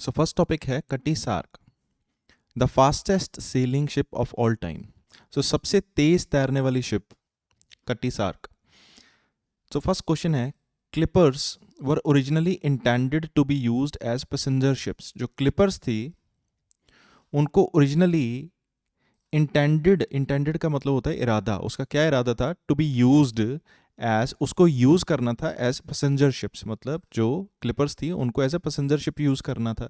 So first topic है Cutty Sark, the fastest sailing ship of all time. So सबसे तेज तैरने वाली ship Cutty Sark. So first question है, clippers were originally intended to be used as passenger ships. जो clippers थी उनको originally intended का मतलब होता है इरादा, उसका क्या इरादा था, टू बी यूज्ड एज, उसको यूज करना था एज पैसेंजर शिप्स, मतलब जो क्लिपर्स थी उनको as a passenger ship use करना था।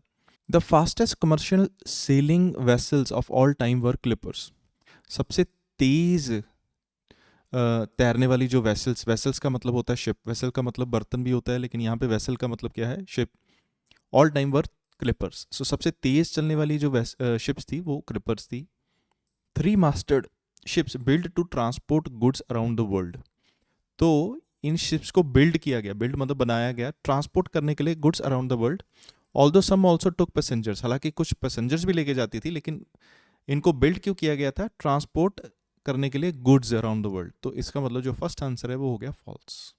The fastest commercial sailing vessels of all time were clippers. सबसे तेज तैरने वाली जो वेसल्स, वेसल्स का मतलब होता है शिप, वेसल का मतलब बर्तन भी होता है, लेकिन यहाँ पे वेसल का मतलब क्या है, ship. All time were Clippers. सो सबसे तेज चलने वाली जो शिप्स थी वो क्लिपर्स थी। 3 masted ships built to transport goods around the world. तो इन शिप्स को बिल्ड किया गया, बिल्ड मतलब बनाया गया, ट्रांसपोर्ट करने के लिए goods around the world. Although some also took passengers, हालांकि कुछ पैसेंजर्स भी लेके जाती थी, लेकिन इनको बिल्ड क्यों किया गया था, ट्रांसपोर्ट करने के लिए गुड्स अराउंड द वर्ल्ड। तो इसका मतलब जो फर्स्ट आंसर है वो हो गया फॉल्स,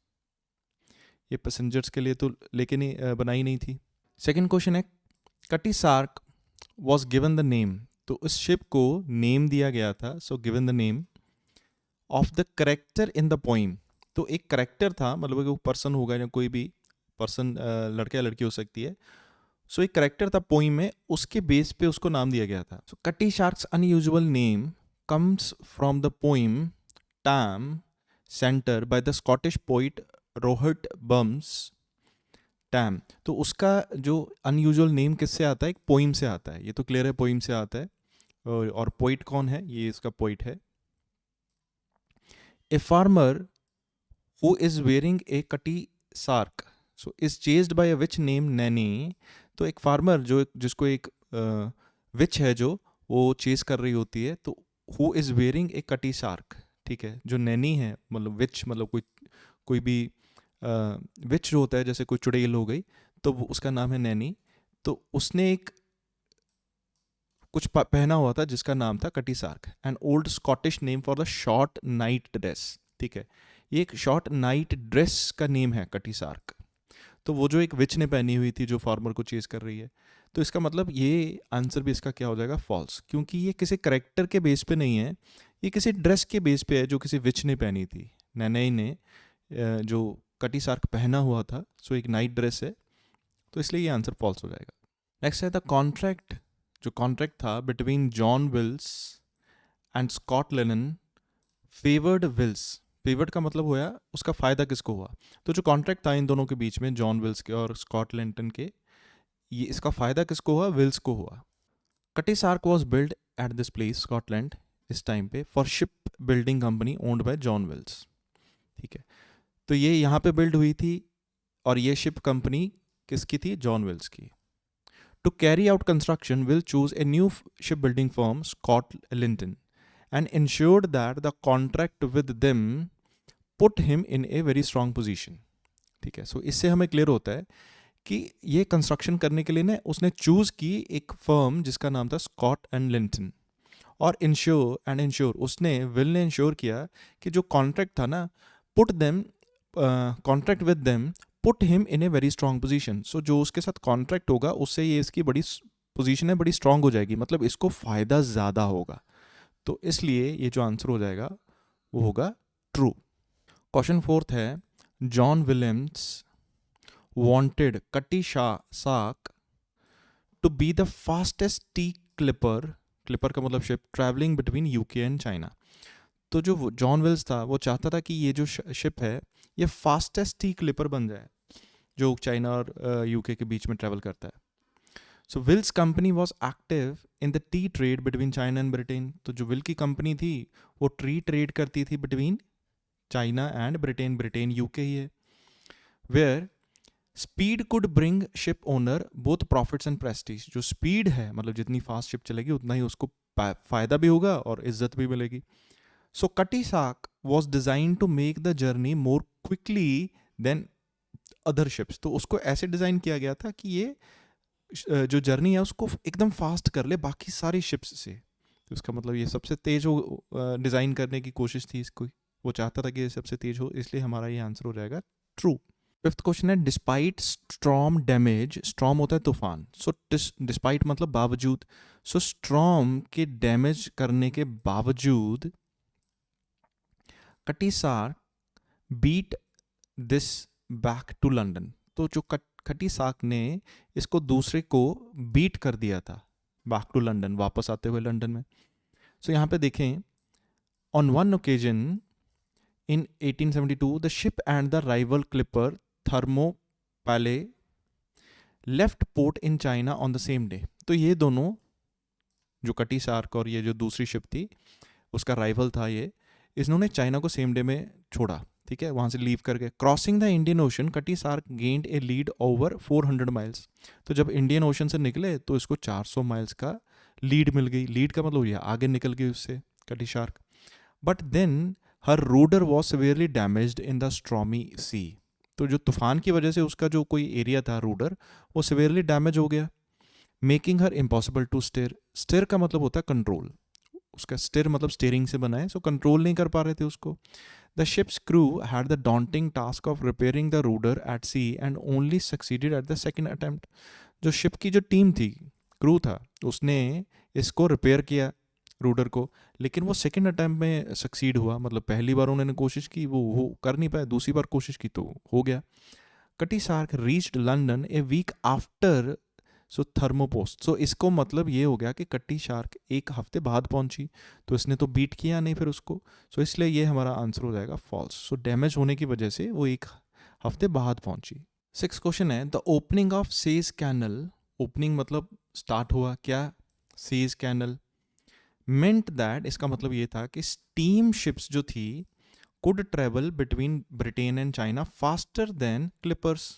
ये पैसेंजर्स के लिए तो लेके नहीं बनाई नहीं थी। सेकेंड क्वेश्चन है, Cutty Sark was given the name. तो उस शिप को नेम दिया गया था, so given the name of the character in the poem. तो एक करेक्टर था, मतलब वो पर्सन होगा या कोई भी पर्सन, लड़का या लड़की हो सकती है। सो एक करेक्टर था पोइम में, उसके बेस पे उसको नाम दिया गया था। So Cutty Sark's unusual name comes from the poem Tam Shanter by the Scottish poet Robert Burns Tam. तो उसका जो अनयूजुअल नेम किससे आता है, एक पोइम से आता है, ये तो क्लियर है पोइम से आता है। और पोइट कौन है, ये इसका पोइट है। A farmer who is wearing a Cutty Sark so is chased by a witch name Nannie. तो एक फार्मर जो जिसको एक विच है जो वो चेस कर रही होती है, तो who is wearing a Cutty SAARC, ठीक है। जो नैनी है मतलब विच, मतलब कोई भी विच जो होता है, जैसे कोई चुड़ैल हो गई, तो उसका नाम है नैनी। तो उसने एक कुछ पहना हुआ था जिसका नाम था Cutty Sark, an old Scottish name for the short night dress, ठीक है। ये एक शॉर्ट नाइट ड्रेस का नेम है कटी सार्क। तो वो जो एक विच ने पहनी हुई थी जो फार्मर को चेज कर रही है, तो इसका मतलब ये आंसर भी इसका क्या हो जाएगा, फॉल्स, क्योंकि ये किसी करेक्टर के बेस पे नहीं है, ये किसी ड्रेस के बेस पे है जो किसी विच ने पहनी थी। नैनई ने जो कटी सार्क पहना हुआ था, सो एक नाइट ड्रेस है, तो इसलिए ये आंसर फॉल्स हो जाएगा। नेक्स्ट है द कॉन्ट्रैक्ट, जो कॉन्ट्रैक्ट था between John Willis and Scott Linton favoured Willis. Favoured का मतलब हुआ उसका फ़ायदा किसको हुआ। तो जो कॉन्ट्रैक्ट था इन दोनों के बीच में, जॉन विल्स के और स्कॉट लेंटन के, ये इसका फ़ायदा किसको हुआ, विल्स को हुआ। Cutty Sark was built at this place Scotland इस टाइम पे for ship building company owned by John Willis, ठीक है। तो ये यहाँ पे बिल्ड हुई थी और ये शिप कंपनी किसकी थी, जॉन विल्स की। To carry out construction, will choose a new shipbuilding firm, Scott Linton, and ensured that the contract with them put him in a very strong position. ठीक है, सो इससे हमें क्लियर होता है कि ये कंस्ट्रक्शन करने के लिए ना उसने चूज की एक फर्म जिसका नाम था स्कॉट एंड लिंटन, और इंश्योर उसने, विल ने इंश्योर किया कि जो कॉन्ट्रैक्ट था ना, put them contract with them put him in a very strong position. So जो उसके साथ कॉन्ट्रैक्ट होगा उससे ये इसकी बड़ी पोजीशन है, बड़ी स्ट्रॉन्ग हो जाएगी, मतलब इसको फ़ायदा ज़्यादा होगा। तो इसलिए ये जो आंसर हो जाएगा वो होगा ट्रू। क्वेश्चन फोर्थ है, John Williams wanted Cutty Sark to be the fastest tea clipper, clipper का मतलब ship, travelling between UK and China. तो जो जॉन विल्स था वो चाहता था कि ये जो शिप है ये फास्टेस्ट टी क्लिपर बन जाए जो चाइना और यूके के बीच में ट्रैवल करता है। So Will's company was active in the tea trade between China and Britain. तो जो विल की कंपनी थी वो टी ट्रेड करती थी between China and Britain, Britain UK ही है। Where speed could bring ship owner both profits and prestige. जो स्पीड है मतलब जितनी फास्ट शिप चलेगी उतना ही उसको फायदा भी होगा और इज्जत भी मिलेगी। So Cutty Sark was design to make the journey more quickly than other ships. तो उसको ऐसे डिज़ाइन किया गया था कि ये जो जर्नी है उसको एकदम फास्ट कर ले बाकी सारी शिप्स से। तो उसका मतलब ये सबसे तेज हो डिज़ाइन करने की कोशिश थी इसको, वो चाहता था कि ये सबसे तेज हो, इसलिए हमारा ये आंसर हो जाएगा ट्रू। फिफ्थ क्वेश्चन है डिस्पाइट स्ट्रॉम डैमेज, स्ट्रॉम होता है तूफान, सो डिस्पाइट मतलब बावजूद, सो स्ट्रॉम के डैमेज करने के बावजूद Cutty Sark beat this back to London. तो जो खटी साक ने इसको दूसरे को बीट कर दिया था बैक टू लंदन, वापस आते हुए लंदन में। सो यहाँ पे देखें, on one occasion in 1872 the ship and the rival clipper Thermopylae left port in China on the same day. तो ये दोनों, जो कटी सार्क और ये जो दूसरी शिप थी उसका राइवल था ये, इन्होंने चाइना को सेम डे में छोड़ा, ठीक है, वहाँ से लीव करके। Crossing the Indian Ocean Cutty Sark gained a lead over 400 miles. तो जब इंडियन ओशन से निकले तो इसको 400 माइल्स का लीड मिल गई। लीड का मतलब ये आगे निकल गई उससे Cutty Sark. But then her rudder was severely damaged in the stormy sea. तो जो तूफान की वजह से उसका जो कोई एरिया था रूडर, वो सिवियरली डैमेज हो गया, making her impossible to steer. Steer का मतलब होता है कंट्रोल, उसका स्टेयर मतलब स्टेयरिंग से बना है, सो कंट्रोल नहीं कर पा रहे थे उसको। The ship's crew had the daunting task of repairing the rudder at sea and only succeeded at the second attempt. जो शिप की जो टीम थी, क्रू था, उसने इसको रिपेयर किया रूडर को, लेकिन वो सेकेंड अटेम्प्ट में सक्सीड हुआ। मतलब पहली बार उन्होंने कोशिश की, वो कर नहीं पाया, दूसरी बार कोशिश की तो हो गया। कटी SAARC reached London a week after so थर्मोपोस्ट। सो इसको मतलब ये हो गया कि कट्टी शार्क एक हफ्ते बाद पहुंची, तो इसने तो बीट किया नहीं फिर उसको, सो इसलिए ये हमारा आंसर हो जाएगा फॉल्स। सो डैमेज होने की वजह से वो एक हफ्ते बाद पहुंची। सिक्स क्वेश्चन है the opening of Suez canal. Opening मतलब स्टार्ट हुआ क्या, सेज कैनल मेंट दैट, इसका मतलब ये था कि स्टीम शिप्स जो थी could travel between Britain and China faster than Clippers.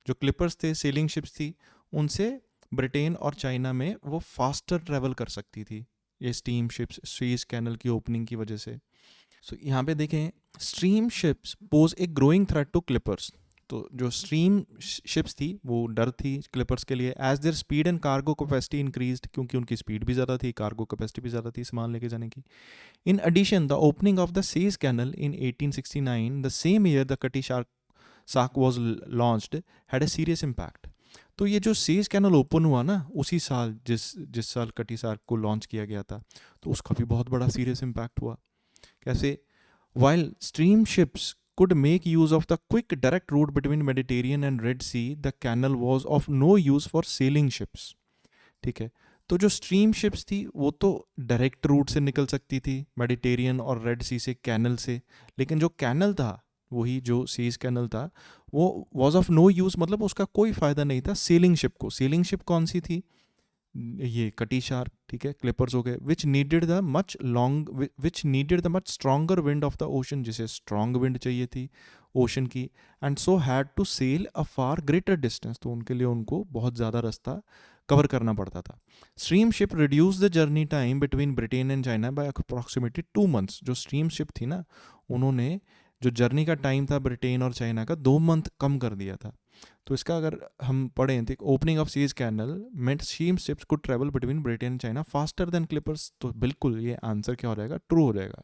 जो क्लिपर्स थे, सेलिंग शिप्स थी, उनसे ब्रिटेन और चाइना में वो फास्टर ट्रेवल कर सकती थी ये स्टीम शिप्स, स्वेज कैनल की ओपनिंग की वजह से। सो यहाँ पे देखें, stream ships pose a growing threat to clippers. तो जो स्ट्रीम शिप्स थी वो डर थी क्लिपर्स के लिए, as their speed and cargo capacity increased, क्योंकि उनकी स्पीड भी ज़्यादा थी, कार्गो कैपेसिटी भी ज़्यादा थी सामान लेके जाने की। In addition, the opening of the Suez Canal in 1869, the same year the Cutty Sark was launched, had a serious impact. तो ये जो सेज कैनल ओपन हुआ ना उसी साल, जिस साल कटी सार्क को लॉन्च किया गया था, तो उसका भी बहुत बड़ा सीरियस इम्पैक्ट हुआ। कैसे? While stream ships could make use of the quick direct route between Mediterranean and Red Sea, the canal was of no use for sailing ships. ठीक है, तो जो स्ट्रीम शिप्स थी वो तो डायरेक्ट रूट से निकल सकती थी मेडिटेरियन और रेड सी से, कैनल से, लेकिन जो कैनल था, वही जो सीज कैनल था, वो वॉज ऑफ नो यूज़, मतलब उसका कोई फ़ायदा नहीं था सेलिंग शिप को। सेलिंग शिप कौन सी थी? ये कटी शार्क, ठीक है, क्लिपर्स हो गए, which needed the much stronger wind of the ocean, जिसे स्ट्रॉन्ग विंड चाहिए थी ओशन की, and so had to sail a far greater distance. तो उनके लिए उनको बहुत ज़्यादा रास्ता कवर करना पड़ता था। Stream ship reduce the journey time between Britain and China bye approximately 2 months। जो स्ट्रीम शिप थी ना, उन्होंने जो जर्नी का टाइम था ब्रिटेन और चाइना का 2 month कम कर दिया था। तो इसका अगर हम पढ़ें तो opening of Suez canal meant steam ships could travel between Britain and China faster than clippers. तो बिल्कुल ये आंसर क्या हो जाएगा, ट्रू हो जाएगा,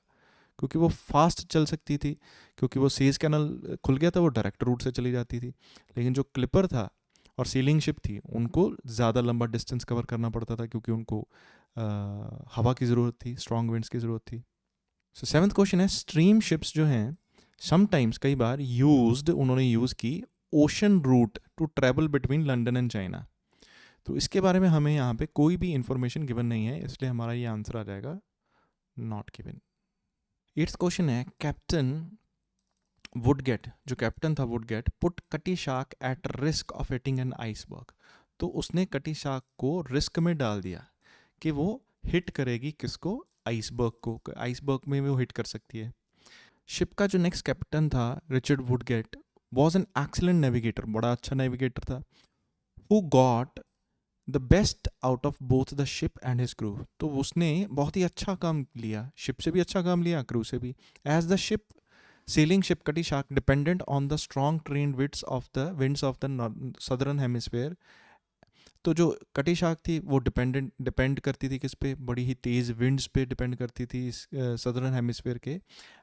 क्योंकि वो फास्ट चल सकती थी, क्योंकि वो सीज कैनल खुल गया था, वो डायरेक्ट रूट से चली जाती थी। लेकिन जो क्लिपर था और सीलिंग शिप थी, उनको ज़्यादा लंबा डिस्टेंस कवर करना पड़ता था, क्योंकि उनको हवा की ज़रूरत थी, स्ट्रॉन्ग विंड्स की ज़रूरत थी। सो सेवन्थ क्वेश्चन है, स्ट्रीम शिप्स जो हैं समटाइम्स, कई बार उन्होंने यूज़ की ocean route to travel between London and China. तो इसके बारे में हमें यहाँ पे कोई भी इंफॉर्मेशन गिवन नहीं है, इसलिए हमारा ये आंसर आ जाएगा नॉट गिवन। एट्थ क्वेश्चन है, कैप्टन वुडगेट, जो कैप्टन था Woodget, put Cutty Sark at risk of hitting an iceberg. तो उसने कटी शार्क को रिस्क में डाल दिया कि वो हिट करेगी किसको, आइसबर्ग को, आइसबर्ग में वो हिट कर सकती है। शिप का जो नेक्स्ट कैप्टन था Richard Woodget was an excellent navigator, बड़ा अच्छा नेविगेटर था, who got the best out of both the ship and his crew. तो उसने बहुत ही अच्छा काम लिया, शिप से भी अच्छा काम लिया, क्रू से भी। As the ship sailing ship Cutty Sark dependent on the strong train winds of the southern hemisphere. तो जो कटी शार्क थी वो डिपेंड करती थी किस पे, बड़ी ही तेज़ विंड्स पे डिपेंड करती थी सदर्न हेमिस्फेयर के।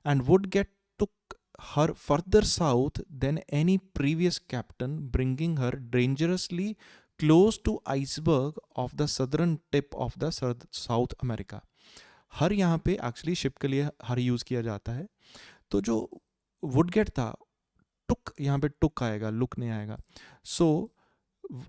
And would get took her further south than any previous captain, bringing her dangerously close to iceberg of the southern tip of the South America. हर यहाँ पे एक्चुअली शिप के लिए हर use किया जाता है. तो जो वुडगेट था, टुक यहाँ पे टुक आएगा, लुक नहीं आएगा. So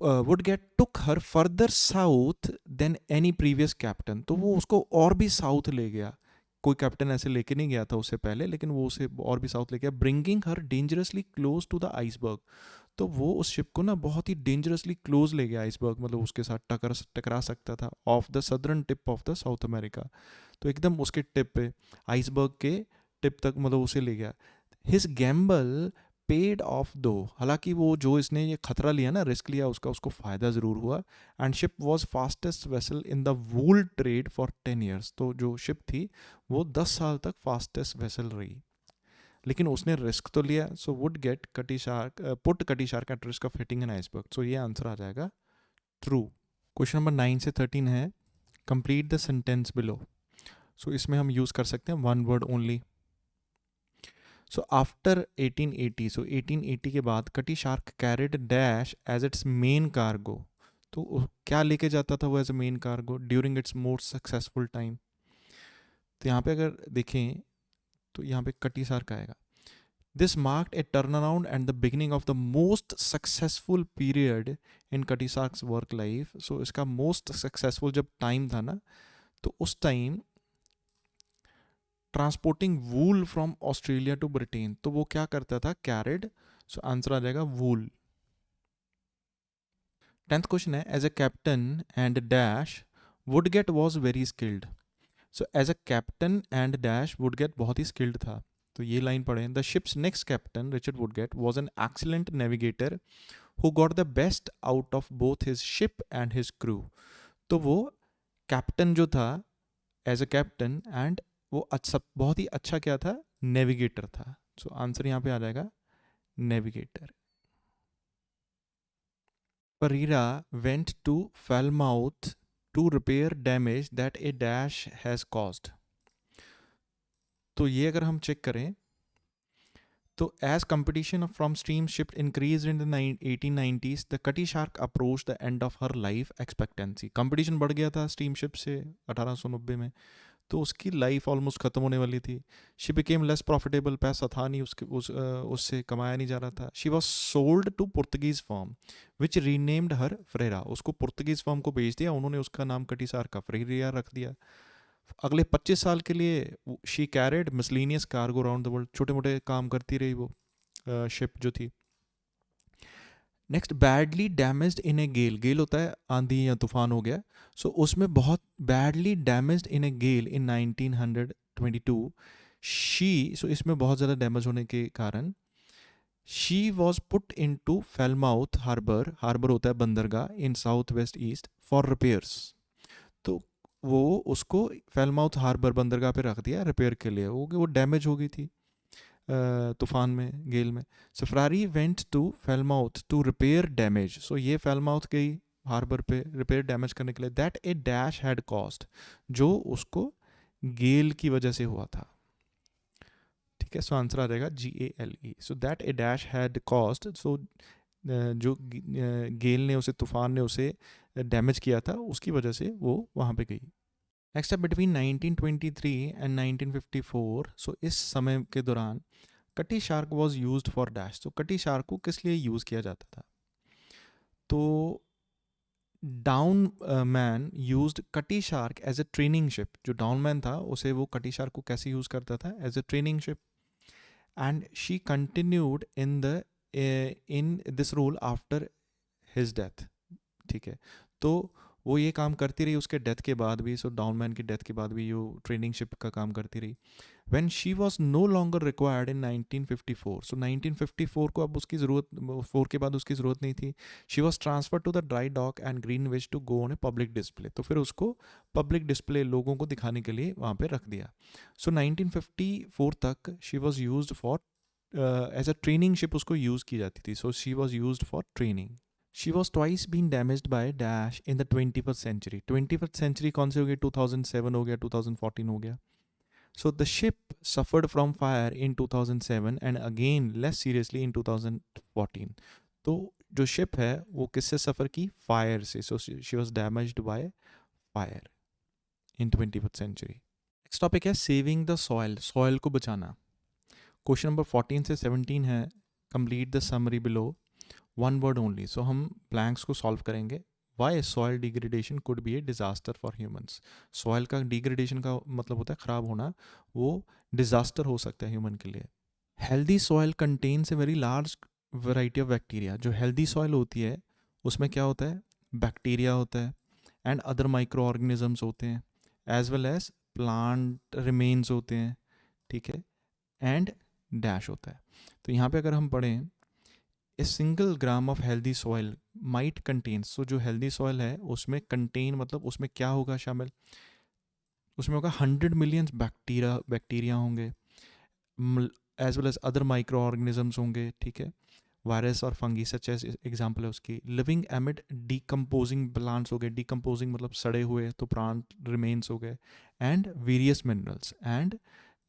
Woodget took her further south than any previous captain. तो वो उसको और भी साउथ ले गया. कोई कैप्टन ऐसे लेके नहीं गया था उससे पहले, लेकिन वो उसे और भी साउथ ले गया. Bringing her dangerously close to the iceberg. तो वो उस शिप को ना बहुत ही डेंजरसली क्लोज ले गया आइसबर्ग, मतलब उसके साथ टकरा सकता था. Of the southern tip of the south America. तो एकदम उसके टिप पे, आइसबर्ग के टिप तक मतलब उसे ले गया. हिज गैम्बल पेड ऑफ दो. हालांकि वो जो इसने ये खतरा लिया ना, रिस्क लिया, उसको फ़ायदा ज़रूर हुआ. And ship was fastest vessel in the wool trade for 10 years. तो जो शिप थी वो 10 साल तक फास्टेस्ट वेसल रही, लेकिन उसने रिस्क तो लिया. So Woodget Cutty Sark put Cutty Sark at risk of hitting an iceberg. So ये आंसर आ जाएगा ट्रू. क्वेश्चन नंबर 9 से 13 है, complete the sentence below. So इसमें हम यूज़ कर सकते हैं one word only. So after 1880, so 1880 के बाद Cutty Sark carried dash as its main cargo. तो क्या लेके जाता था वो as a main cargo during its most successful time. तो यहाँ पे अगर देखें तो यहाँ पे कटी शार्क आएगा. This marked A turn around and the beginning of the most successful period in कटी शार्क्स वर्क लाइफ. सो इसका मोस्ट सक्सेसफुल जब टाइम था ना, तो उस time transporting wool from Australia to Britain. तो वो क्या करता था, कैरिड. सो आंसर आ जाएगा वूल. 10th क्वेश्चन है, as a captain and dash Woodget was very skilled. So as a captain and dash Woodget बहुत ही स्किल्ड था. तो ये लाइन पढ़ें. The ship's next captain Richard Woodget was an excellent navigator who got the best out of both his ship and his crew. तो वो captain जो था, एज अ कैप्टन, एंड वो अच्छा, बहुत ही अच्छा क्या था, नेविगेटर था. सो आंसर यहाँ पे आ जाएगा navigator. Pereira went to Falmouth to repair damage that a dash has caused. तो ये अगर हम चेक करें तो as competition from stream ship increase in the 1890s, the Cutty Sark approach the end of her life expectancy. Competition बढ़ गया था steam ship से 1890 में, तो उसकी लाइफ ऑलमोस्ट ख़त्म होने वाली थी. She became less profitable. पैसा था नहीं उससे कमाया नहीं जा रहा था. She was sold to Portuguese firm which renamed her Ferreira. उसको पुर्तगीज फर्म को बेच दिया उन्होंने, उसका नाम कटी शार्क का फ्रेरिया रख दिया. अगले 25 साल के लिए she carried miscellaneous cargo around the world. छोटे मोटे काम करती रही वो शिप जो थी. Next, badly damaged in a गेल. गेल होता है आंधी या तूफान हो गया. सो उसमें बहुत badly damaged in a gale in 1922. She, so इसमें बहुत ज़्यादा डैमेज होने के कारण she was put in to Falmouth harbour. Harbour होता है बंदरगाह in south west east for repairs. तो वो उसको फेलमाउथ हार्बर बंदरगाह पे रख दिया रिपेयर के लिए. वो डैमेज हो गई थी तूफान में, गेल में. So Ferreira went to Falmouth to repair damage. So ये फेलमाउथ गई हार्बर पे रिपेयर डैमेज करने के लिए. That a dash had cost, जो उसको गेल की वजह से हुआ था. ठीक है, सो आंसर आ जाएगा GALE. So that a dash had cost. So जो गेल ने उसे, तूफान ने उसे डैमेज किया था, उसकी वजह से वो वहाँ पे गई. नेक्स्ट है बिटवीन 1923 एंड 1954. सो इस समय के दौरान कटी shark was used for dash. तो कटी शार्क को किस लिए यूज़ किया जाता था? तो Dowman used Cutty Sark as a training ship. जो डाउन मैन था उसे वो कटी शार्क को कैसे यूज़ करता था? As a training ship. And she continued in this role after his death. ठीक है, तो वो ये काम करती रही उसके डेथ के बाद भी. सो डाउनमैन की डेथ के बाद भी वो ट्रेनिंग शिप का काम करती रही. When she was no longer required in 1954. So 1954 को अब उसकी ज़रूरत, 4 के बाद उसकी ज़रूरत नहीं थी. She was transfer to the dry dock and Greenwich to go on a public display. तो फिर उसको पब्लिक डिस्प्ले लोगों को दिखाने के लिए वहाँ पर रख दिया. सो 1954 तक she was use for as a training ship, उसको यूज़ की जाती थी. So she was use for training. She was twice been damaged by dash in the 21st century. 21st century कौन से हो गया? 2007 हो गया, 2014 हो गया. So the ship suffered from fire in 2007 and again less seriously in 2014. तो जो शिप है वो किससे सफ़र की? फायर से. So she was damaged by fire in 21st century. Next topic है सेविंग द सॉयल, सॉयल को बचाना. क्वेश्चन नंबर 14 से 17 है complete the summary below, one word only. So हम ब्लैंक्स को सॉल्व करेंगे. Why soil degradation could be a disaster for humans. Soil का degradation का मतलब होता है ख़राब होना, वो डिज़ास्टर हो सकता है ह्यूमन के लिए. Healthy soil contains a very large variety of bacteria. जो हेल्दी सॉयल होती है उसमें क्या होता है? बैक्टीरिया होता है एंड अदर माइक्रो ऑर्गेनिजम्स होते हैं, as well as plant remains होते हैं, ठीक है, एंड डैश होता है. तो यहाँ पे अगर हम पढ़ें a single gram of healthy soil might contain. So जो हेल्दी सॉयल है उसमें कंटेन मतलब उसमें क्या होगा शामिल? उसमें होगा 100 मिलियन बैक्टीरिया होंगे, as well as other micro organisms होंगे, ठीक है, वायरस और फंगी सच एज एग्जाम्पल है उसकी. लिविंग एमिड डीकम्पोजिंग प्लांट्स हो गए, डीकम्पोजिंग मतलब सड़े हुए, तो प्लांट रिमेन्स हो गए, and various minerals. And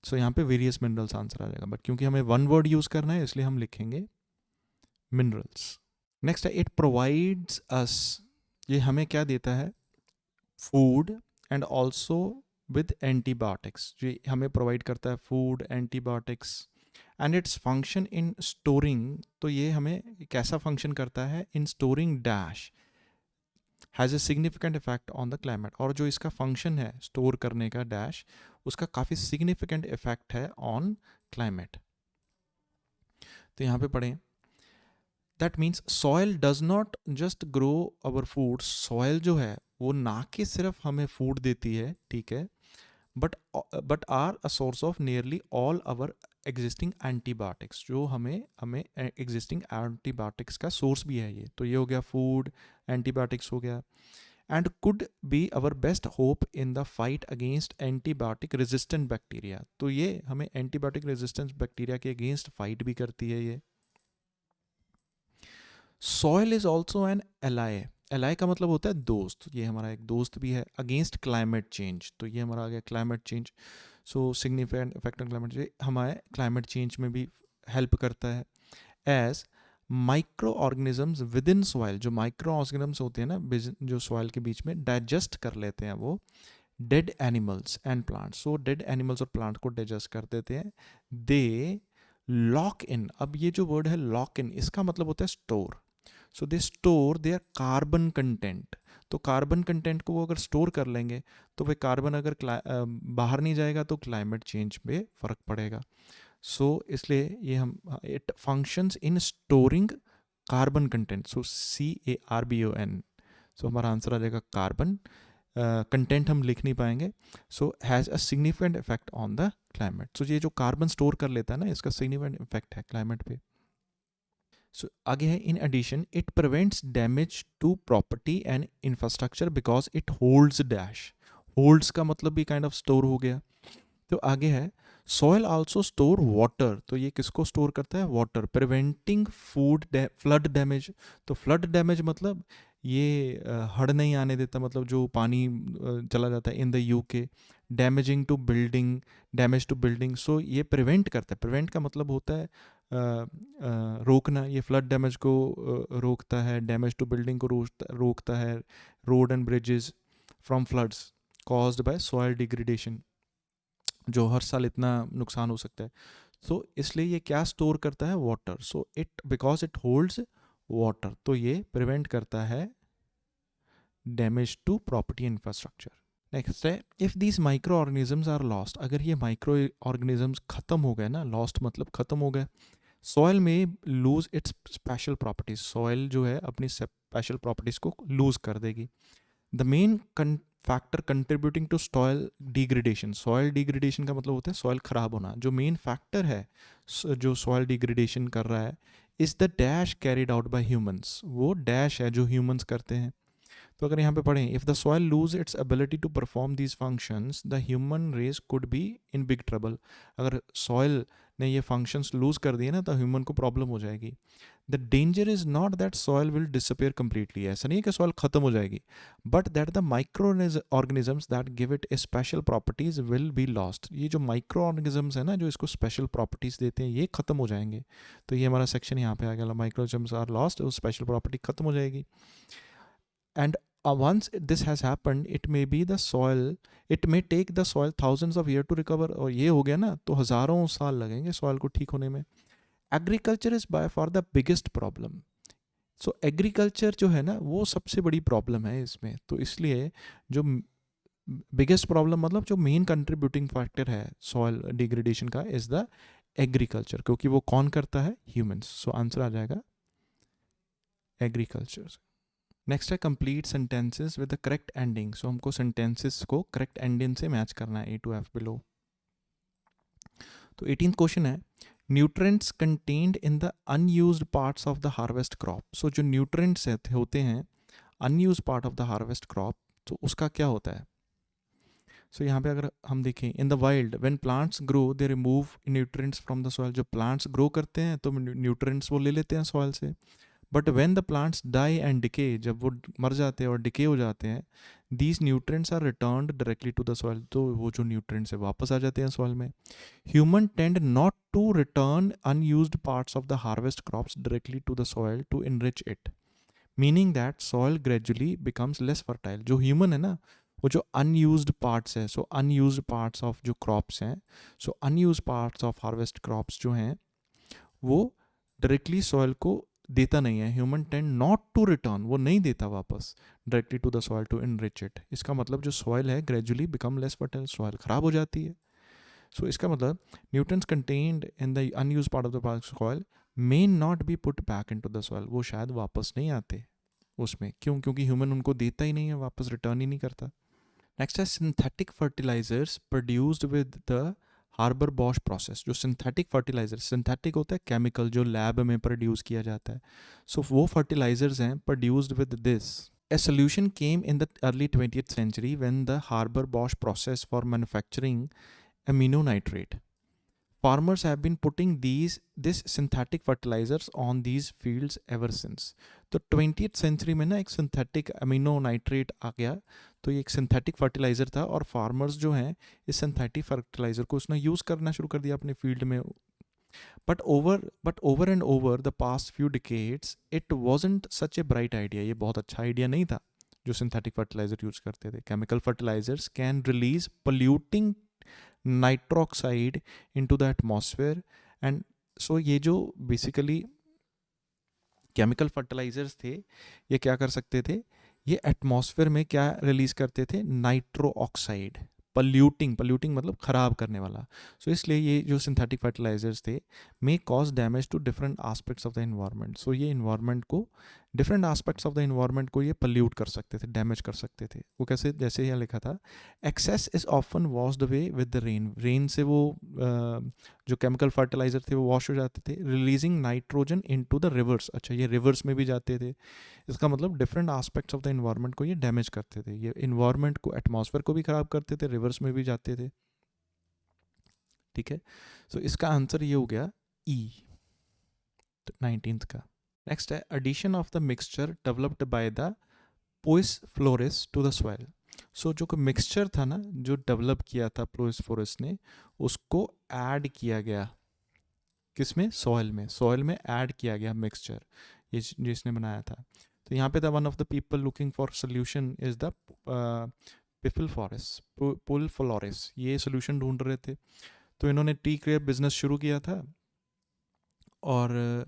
so यहाँ पे वेरियस मिनरल्स आंसर आ जाएगा, बट क्योंकि हमें वन वर्ड यूज़ करना है इसलिए हम लिखेंगे मिनरल्स. नेक्स्ट है इट प्रोवाइड्स अस. ये हमें क्या देता है? Food and also with antibiotics. ये हमें प्रोवाइड करता है food, antibiotics and its function in storing. तो ये हमें कैसा फंक्शन करता है? इन storing dash has a significant effect on the climate. और जो इसका फंक्शन है स्टोर करने का डैश, उसका काफ़ी सिग्निफिकेंट इफेक्ट है ऑन क्लाइमेट. तो यहाँ पे पढ़ें that means soil does not just grow our food. Soil जो है वो ना कि सिर्फ हमें फूड देती है, ठीक है, but are a source of nearly all our existing antibiotics. जो हमें एग्जिस्टिंग एंटीबायोटिक्स का सोर्स भी है ये. तो ये हो गया फूड, एंटीबायोटिक्स हो गया, and could be our best hope in the fight against antibiotic resistant bacteria. तो ये हमें एंटीबायोटिक रेजिस्टेंस बैक्टीरिया के अगेंस्ट फाइट भी करती है ये. Soil is also an ally. Ally का मतलब होता है दोस्त. ये हमारा एक दोस्त भी है अगेंस्ट क्लाइमेट चेंज. तो ये हमारा आ गया climate change. So significant effect on climate change हमारे क्लाइमेट चेंज में भी हेल्प करता है. As micro organisms within soil. जो माइक्रो ऑर्गेनिजम्स होते हैं ना जो सॉयल के बीच में, डाइजेस्ट कर लेते हैं वो dead animals and plants. So dead animals और प्लांट को डाइजेस्ट कर देते हैं. दे लॉक इन. अब ये जो वर्ड है लॉक इन, इसका मतलब होता है store. So they store their carbon content. तो कार्बन कंटेंट को वो अगर स्टोर कर लेंगे तो वह कार्बन अगर बाहर नहीं जाएगा तो क्लाइमेट चेंज पे फ़र्क पड़ेगा. सो इसलिए ये हम it functions in storing carbon content. So CARBON. सो हमारा आंसर आ जाएगा कार्बन. कंटेंट हम लिख नहीं पाएंगे. So has a significant effect on the climate. So ये जो कार्बन स्टोर कर लेता है ना, इसका सिग्निफिकेंट इफेक्ट है क्लाइमेट पे. सो आगे है in addition it prevents damage to property and infrastructure because it holds dash. Holds का मतलब भी काइंड ऑफ स्टोर हो गया. तो आगे है सॉयल आल्सो स्टोर वाटर. तो ये किसको स्टोर करता है? Water. Preventing food flood damage. तो फ्लड डैमेज मतलब ये हड़ नहीं आने देता, मतलब जो पानी चला जाता है in the UK. Damaging to building, damage to building. So ये प्रिवेंट करता है. प्रिवेंट का मतलब होता है रोकना. ये फ्लड डैमेज को रोकता है, डैमेज टू बिल्डिंग को रोकता है, road and bridges from floods caused by soil degradation, जो हर साल इतना नुकसान हो सकता है. सो इसलिए ये क्या स्टोर करता है? Water. So it because it holds water, तो ये प्रिवेंट करता है damage to property infrastructure. Next है if these micro organisms are lost. अगर ये माइक्रो ऑर्गेनिजम्स ख़त्म हो गए ना, लॉस्ट मतलब ख़त्म हो गए, सॉयल में lose its special properties. Soil जो है अपनी स्पेशल प्रॉपर्टीज को लूज कर देगी. The main factor contributing to soil degradation. Soil degradation का मतलब होता है सॉयल खराब होना. जो मेन फैक्टर है जो सॉयल डिग्रेडेशन कर रहा है is the dash carried out by humans. वो डैश है जो ह्यूमंस करते हैं. तो अगर यहाँ पे पढ़ें if the soil lose its ability to perform these functions the human race could be in big trouble. अगर सॉयल ने ये फंक्शंस लूज़ कर दिए ना तो ह्यूमन को प्रॉब्लम हो जाएगी. The danger is not that soil will disappear completely, ऐसा नहीं है कि सॉयल ख़त्म हो जाएगी, but that the micro organisms that give it A special properties will be lost. ये जो माइक्रो ऑर्गेनिजम्स है ना जो इसको स्पेशल प्रॉपर्टीज़ देते हैं, ये ख़त्म हो जाएंगे. तो ये हमारा सेक्शन यहाँ पे आ गया, माइक्रो ऑर्गेनिजम्स आर लॉस्ट, वो स्पेशल प्रॉपर्टी ख़त्म हो जाएगी. And once this has happened, it may be the soil, it may take the soil thousands of years to recover. और ये हो गया ना तो हज़ारों साल लगेंगे सॉइल को ठीक होने में. Agriculture is by for the biggest problem. So agriculture जो है ना वो सबसे बड़ी प्रॉब्लम है इसमें. तो इसलिए जो बिगेस्ट प्रॉब्लम मतलब जो मेन कंट्रीब्यूटिंग फैक्टर है सॉइल डिग्रेडेशन का इज़ द एग्रीकल्चर, क्योंकि वो कौन करता है? ह्यूमंस. सो आंसर आ जाएगा एग्रीकल्चर. नेक्स्ट है complete sentences with the correct ending. So हमको सेंटेंसेस को करेक्ट एंडिंग से मैच करना है, ए टू एफ बिलो. तो 18th क्वेश्चन है nutrients contained in the unused parts of the harvest crop. So जो न्यूट्रेंट्स होते हैं unused part of the harvest crop, तो उसका क्या होता है? सो यहाँ पे अगर हम देखें in the wild when plants grow they remove nutrients from the soil. जो प्लांट्स ग्रो करते हैं तो न्यूट्रेंट्स वो ले लेते हैं सॉइल से. But when the plants die and decay, जब वो मर जाते हैं और डिके हो जाते हैं, these nutrients are returned directly to the soil. तो वो जो न्यूट्रेंट्स है वापस आ जाते हैं सॉइल में. Human tend not to return unused parts of the harvest crops directly to the soil to enrich it, meaning that soil gradually becomes less fertile. जो human है ना वो जो अनयूज्ड पार्ट्स है, सो अनयूज्ड पार्ट्स ऑफ जो crops हैं, so unused parts of harvest crops जो हैं वो डायरेक्टली सॉइल को देता नहीं है. Human tend not to return, वो नहीं देता वापस directly to the soil to enrich it. इसका मतलब जो सॉइल है gradually become less fertile, soil खराब हो जाती है. सो इसका मतलब nutrients contained in the unused part of the soil may not be put back into the soil. वो शायद वापस नहीं आते उसमें. क्यों? क्योंकि ह्यूमन उनको देता ही नहीं है वापस, रिटर्न ही नहीं करता. नेक्स्ट है synthetic fertilisers produced with the Haber Bosch process. जो सिंथेटिक फर्टिलाइजर, सिंथेटिक होता है केमिकल जो लैब में प्रोड्यूस किया जाता है. सो वो फर्टिलाइजर्स हैं produced with this. A solution came in the early 20th century when the Haber-Bosch process for manufacturing amino nitrate. Farmers have been putting this synthetic fertilizers on these fields ever since. तो 20th century में ना एक synthetic amino nitrate आ गया. तो ये एक synthetic fertiliser था और फार्मर्स जो हैं इस सिंथेटिक फर्टिलाइज़र को उसने यूज़ करना शुरू कर दिया अपने फील्ड में. But over and over the past few decades it wasn't such a bright idea. ये बहुत अच्छा आइडिया नहीं था जो सिंथेटिक फर्टिलाइज़र यूज़ करते थे. Chemical fertilizers can release polluting nitroxide into the atmosphere. And so ये जो बेसिकली केमिकल फर्टिलाइजर्स थे ये क्या कर सकते थे? ये एटमॉस्फेयर में क्या रिलीज करते थे? Nitro oxide. पल्यूटिंग मतलब ख़राब करने वाला. सो इसलिए ये जो सिंथेटिक फर्टिलाइजर्स थे may cause damage to different aspects of the environment. So ये इन्वायरमेंट को, different aspects of the environment को ये पल्यूट कर सकते थे, डैमेज कर सकते थे. वो कैसे? जैसे यहाँ लिखा था excess is often washed away with the rain. Rain से वो जो केमिकल फर्टिलाइजर थे वो वॉश हो जाते थे. Releasing nitrogen into the reverse. अच्छा, ये रिवर्स में भी जाते थे. इसका मतलब different aspects of the environment को ये डैमेज करते थे. ये इन्वायरमेंट को, एटमॉस्फेयर को भी ख़राब करते थे, रिवर्स में भी जाते थे. ठीक है. सो इसका आंसर ये हो गया ई 19th का. नेक्स्ट है addition of the mixture developed by the पोइस Flores to the soil. So जो मिक्सचर था ना जो डेवलप किया था पोइस फ्लोरेस ने, उसको ऐड किया गया किसमें? सॉइल में. सॉइल में ऐड किया गया मिक्सचर ये जिसने बनाया था. तो यहाँ पे the one of the people looking for solution is the Pius Floris. ये सोल्यूशन ढूंढ रहे थे. तो इन्होंने टी क्रेप बिजनेस शुरू किया था और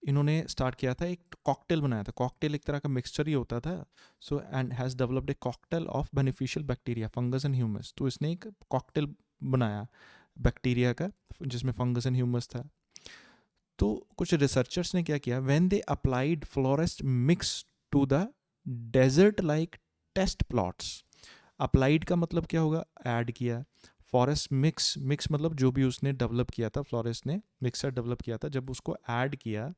इन्होंने स्टार्ट किया था, एक कॉकटेल बनाया था. कॉकटेल एक तरह का मिक्सचर ही होता था. So and has developed A cocktail of beneficial bacteria, fungus and humus. तो इसने एक कॉकटेल बनाया बैक्टीरिया का जिसमें फंगस एंड ह्यूमस था. तो कुछ रिसर्चर्स ने क्या किया, when they applied florist mix to the desert like test plots. Applied का मतलब क्या होगा? ऐड किया. फॉरेस्ट मिक्स मतलब जो भी उसने डेवलप किया था, फ्लोरेस्ट ने मिक्सर डेवलप किया था, जब उसको ऐड किया,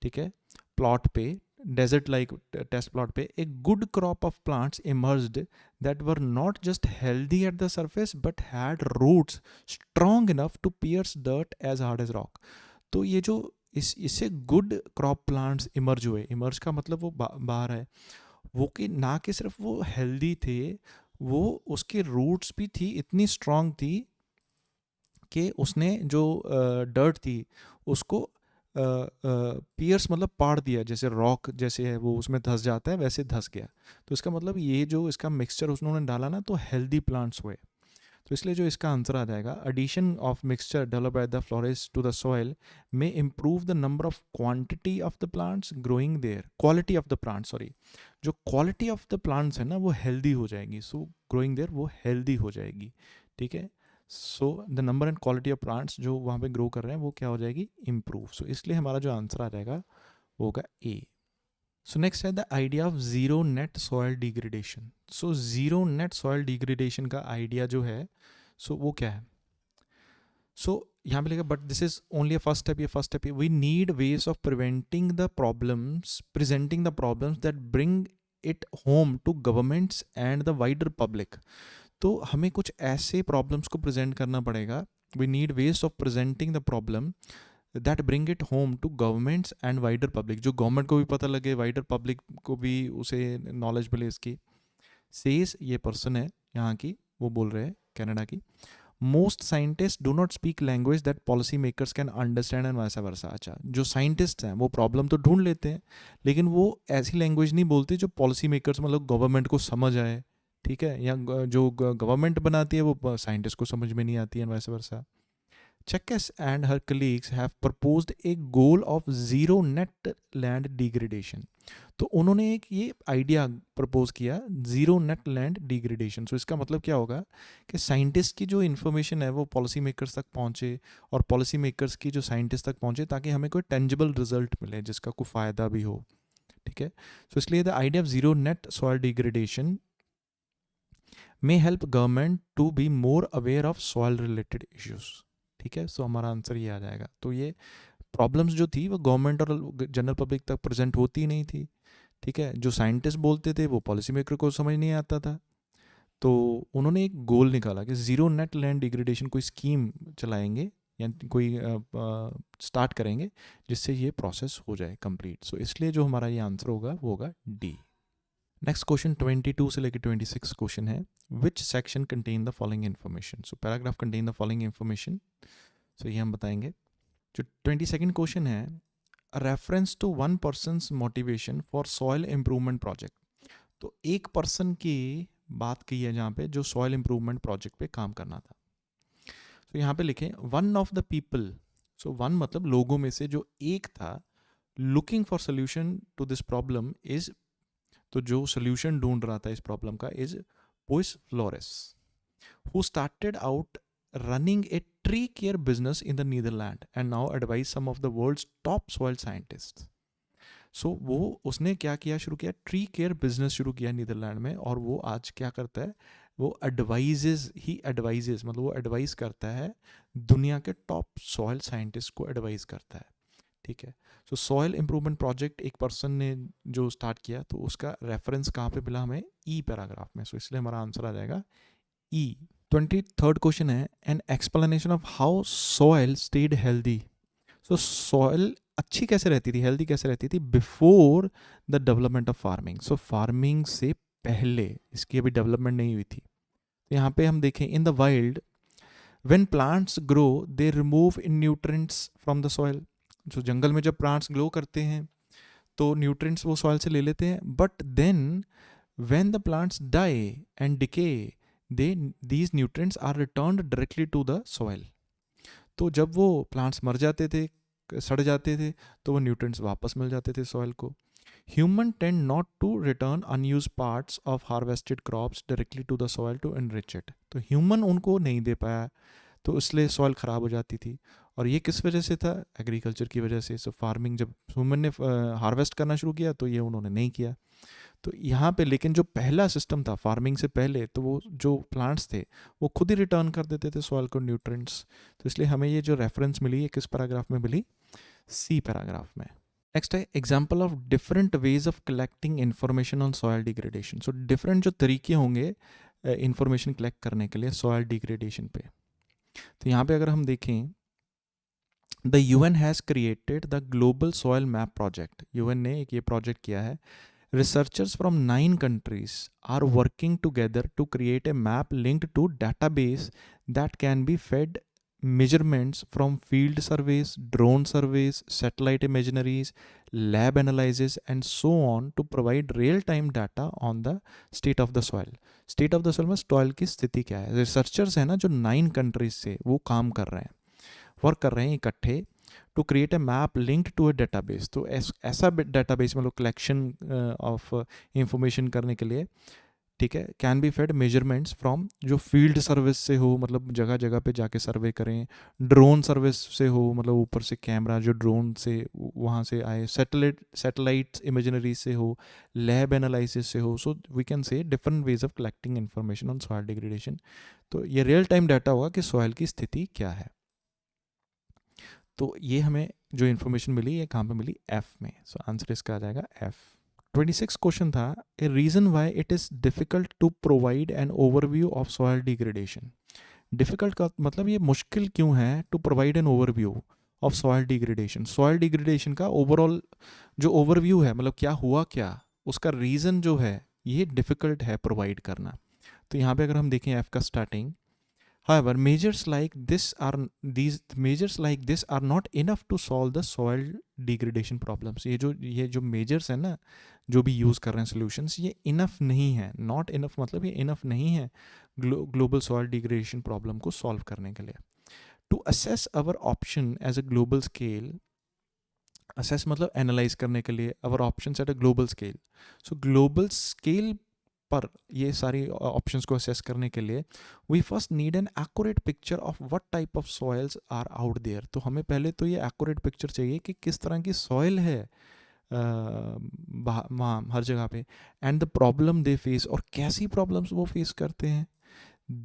ठीक है, प्लॉट पे डेजर्ट लाइक टेस्ट प्लॉट पे, a good crop of plants emerged that were not just healthy at the surface but had roots strong enough to pierce dirt as hard as rock. तो ये जो इससे good crop plants emerge हुए, emerge का मतलब वो बाहर है, वो कि ना कि सिर्फ वो हेल्दी थे, वो उसके रूट्स भी थी इतनी स्ट्रॉन्ग थी कि उसने जो डर्ट थी उसको पियर्स मतलब पाड़ दिया, जैसे रॉक जैसे है वो उसमें धंस जाता है वैसे धंस गया। तो इसका मतलब ये जो इसका मिक्सचर उन्होंने डाला ना तो हेल्दी प्लांट्स हुए। तो इसलिए जो इसका आंसर आ जाएगा, addition of mixture develop by the florist to the soil में improve the number of quantity of the plants growing there, quality of the plant sorry, जो क्वालिटी ऑफ द प्लांट्स है ना वो हेल्दी हो जाएगी, so growing there वो healthy हो जाएगी। ठीक है, so the number and quality of plants जो वहाँ पे ग्रो कर रहे हैं वो क्या हो जाएगी, इम्प्रूव। सो इसलिए हमारा जो आंसर आ जाएगा वो होगा ए। सो नेक्स्ट है the idea of zero net soil degradation. So zero net soil degradation का आइडिया जो है सो वो क्या है, सो यहाँ पे लिखा but this is only a first step, ये फर्स्ट स्टेप है, we need ways of preventing the problems, presenting the problems that bring it home to governments and the wider public. तो हमें कुछ ऐसे प्रॉब्लम्स को प्रेजेंट करना पड़ेगा, we need ways of presenting the problem that bring it home to governments and wider public, जो government को भी पता लगे, वाइडर पब्लिक को भी उसे नॉलेज मिले इसकी। सेज ये पर्सन है यहाँ की, वो बोल रहे हैं कनाडा की, most scientist do not speak language that policy makers can understand and वैसा वर्सा। अच्छा, जो साइंटिस्ट हैं वो प्रॉब्लम तो ढूंढ लेते हैं लेकिन वो ऐसी लैंग्वेज नहीं बोलते जो पॉलिसी मेकर्स मतलब गवर्नमेंट को समझ आए। ठीक है, या जो गवर्नमेंट बनाती है वो साइंटिस्ट को समझ में नहीं आती है, वैसा वर्सा। Checkes and her colleagues have proposed a goal of zero net land degradation. तो उन्होंने एक ये आइडिया प्रपोज किया, जीरो नेट लैंड डिग्रेडेशन। सो इसका मतलब क्या होगा कि साइंटिस्ट की जो इन्फॉर्मेशन है वो पॉलिसी मेकर्स तक पहुंचे और पॉलिसी मेकर्स की जो साइंटिस्ट तक पहुंचे, ताकि हमें कोई टेंजिबल रिजल्ट मिले जिसका कोई फ़ायदा भी हो। ठीक है, सो इसलिए the idea of zero net soil degradation may help government to be more aware of soil related issues. ठीक है, सो हमारा आंसर ये आ जाएगा। तो ये प्रॉब्लम्स जो थी वो गवर्नमेंट और जनरल पब्लिक तक प्रेजेंट होती नहीं थी। ठीक है, जो साइंटिस्ट बोलते थे वो पॉलिसी मेकर को समझ नहीं आता था। तो उन्होंने एक गोल निकाला कि ज़ीरो नेट लैंड डिग्रेडेशन कोई स्कीम चलाएंगे या कोई स्टार्ट करेंगे जिससे ये प्रोसेस हो जाए कंप्लीट। सो इसलिए जो हमारा ये आंसर होगा वो होगा डी। नेक्स्ट क्वेश्चन 22 से लेकर 26 क्वेश्चन है, which section contain the following information. So paragraph contain the following information. So ये हम बताएंगे। जो 22nd क्वेश्चन है, reference to one person's motivation for soil improvement project. तो एक पर्सन की बात की है जहाँ पे जो सॉइल इम्प्रूवमेंट प्रोजेक्ट पे काम करना था। तो यहाँ पे लिखें one of the people, so one मतलब लोगों में से जो एक था, looking for solution to this problem is, तो जो सोल्यूशन ढूंढ रहा था इस प्रॉब्लम का, is Pius Floris, who started out running a tree care business in the Netherlands and now advise some of the world's top soil scientists. So वो उसने क्या किया, शुरू किया ट्री केयर बिजनेस शुरू किया नीदरलैंड में, और वो आज क्या करता है, वो एडवाइजेज मतलब वो एडवाइस करता है दुनिया के टॉप सॉइल साइंटिस्ट को एडवाइस करता है। ठीक है, सो सॉइल इम्प्रूवमेंट प्रोजेक्ट एक पर्सन ने जो स्टार्ट किया, तो उसका रेफरेंस कहाँ पे मिला हमें, ई पैराग्राफ में। सो इसलिए हमारा आंसर आ जाएगा ई। 23rd क्वेश्चन है, an explanation of how soil stayed healthy. So soil अच्छी कैसे रहती थी, हेल्दी कैसे रहती थी before the development of farming. So farming से पहले इसकी अभी डेवलपमेंट नहीं हुई थी। तो यहाँ पे हम देखें, in the wild when plants grow they remove in nutrients from the soil. जो जंगल में जब प्लांट्स ग्रो करते हैं तो न्यूट्रिएंट्स वो सॉइल से ले लेते हैं, but then when the plants die and decay these nutrients are returned directly to the soil। तो जब वो प्लांट्स मर जाते थे, सड़ जाते थे, तो वो न्यूट्रिएंट्स वापस मिल जाते थे सॉइल को। Human tend not to return unused parts of harvested crops directly to the soil to enrich it. तो ह्यूमन उनको नहीं दे पाया, तो इसलिए सॉइल ख़राब हो जाती थी। और ये किस वजह से था, एग्रीकल्चर की वजह से। सो फार्मिंग जब ह्यूमन ने हार्वेस्ट करना शुरू किया तो ये उन्होंने नहीं किया। तो यहाँ पे लेकिन जो पहला सिस्टम था फार्मिंग से पहले, तो वो जो प्लांट्स थे वो खुद ही रिटर्न कर देते थे सॉइल को न्यूट्रिएंट्स। तो इसलिए हमें ये जो रेफरेंस मिली है किस पैराग्राफ में मिली, सी पैराग्राफ में। नेक्स्ट है example of different ways of collecting information on soil degradation. So different जो तरीके होंगे इंफॉर्मेशन कलेक्ट करने के लिए सॉयल डिग्रेडेशन पे. तो यहाँ पे अगर हम देखें, the UN has created the global soil map project. UN ने एक ये प्रोजेक्ट किया है. Researchers from 9 countries are working together to create a map linked to database that can be fed measurements from field surveys, drone surveys, satellite imageries, lab analysis and so on to provide real time data on the state of the soil. State of the soil में soil की स्थिति क्या है. Researchers है ना जो 9 countries से वो काम कर रहे हैं, वर्क कर रहे हैं इकट्ठे to create a map linked to a database. तो ऐसा डेटाबेस मतलब कलेक्शन ऑफ इंफॉर्मेशन करने के लिए, ठीक है, can be fed measurements from जो फील्ड सर्विस से हो, मतलब जगह जगह पे जाके सर्वे करें, ड्रोन सर्विस से हो, मतलब ऊपर से कैमरा जो ड्रोन से वहाँ से आए, सैटेलाइट इमेजनरी से हो, लैब एनालिसिस से हो. So we can say different ways of collecting information on soil degradation. तो ये रियल टाइम डाटा होगा कि सॉइल की स्थिति क्या है. तो ये हमें जो इन्फॉर्मेशन मिली ये कहाँ पे मिली, एफ में. सो आंसर इसका आ जाएगा एफ. 26 क्वेश्चन था, a reason why it is difficult to provide an overview of soil degradation. Difficult का मतलब ये मुश्किल क्यों है to provide an overview of soil degradation. Soil degradation का ओवरऑल जो ओवरव्यू है, मतलब क्या हुआ क्या, उसका रीज़न जो है ये डिफ़िकल्ट है प्रोवाइड करना. तो यहाँ पे अगर हम देखें एफ का starting, however measures like this are not enough to solve the soil degradation problems. ये जो measures है ना जो भी यूज़ कर रहे हैं solutions, ये enough नहीं है. not enough मतलब ये enough नहीं है global soil degradation problem को solve करने के लिए. to assess our option as a global scale, assess मतलब analyze करने के लिए our options at a global scale. so global scale पर ये सारी ऑप्शंस को असेस करने के लिए we first need an accurate picture of what type of soils are out there. तो हमें पहले तो ये एक्यूरेट पिक्चर चाहिए कि किस तरह की सॉइल है वहाँ हर जगह पे, and the problem they face, और कैसी प्रॉब्लम्स वो फेस करते हैं.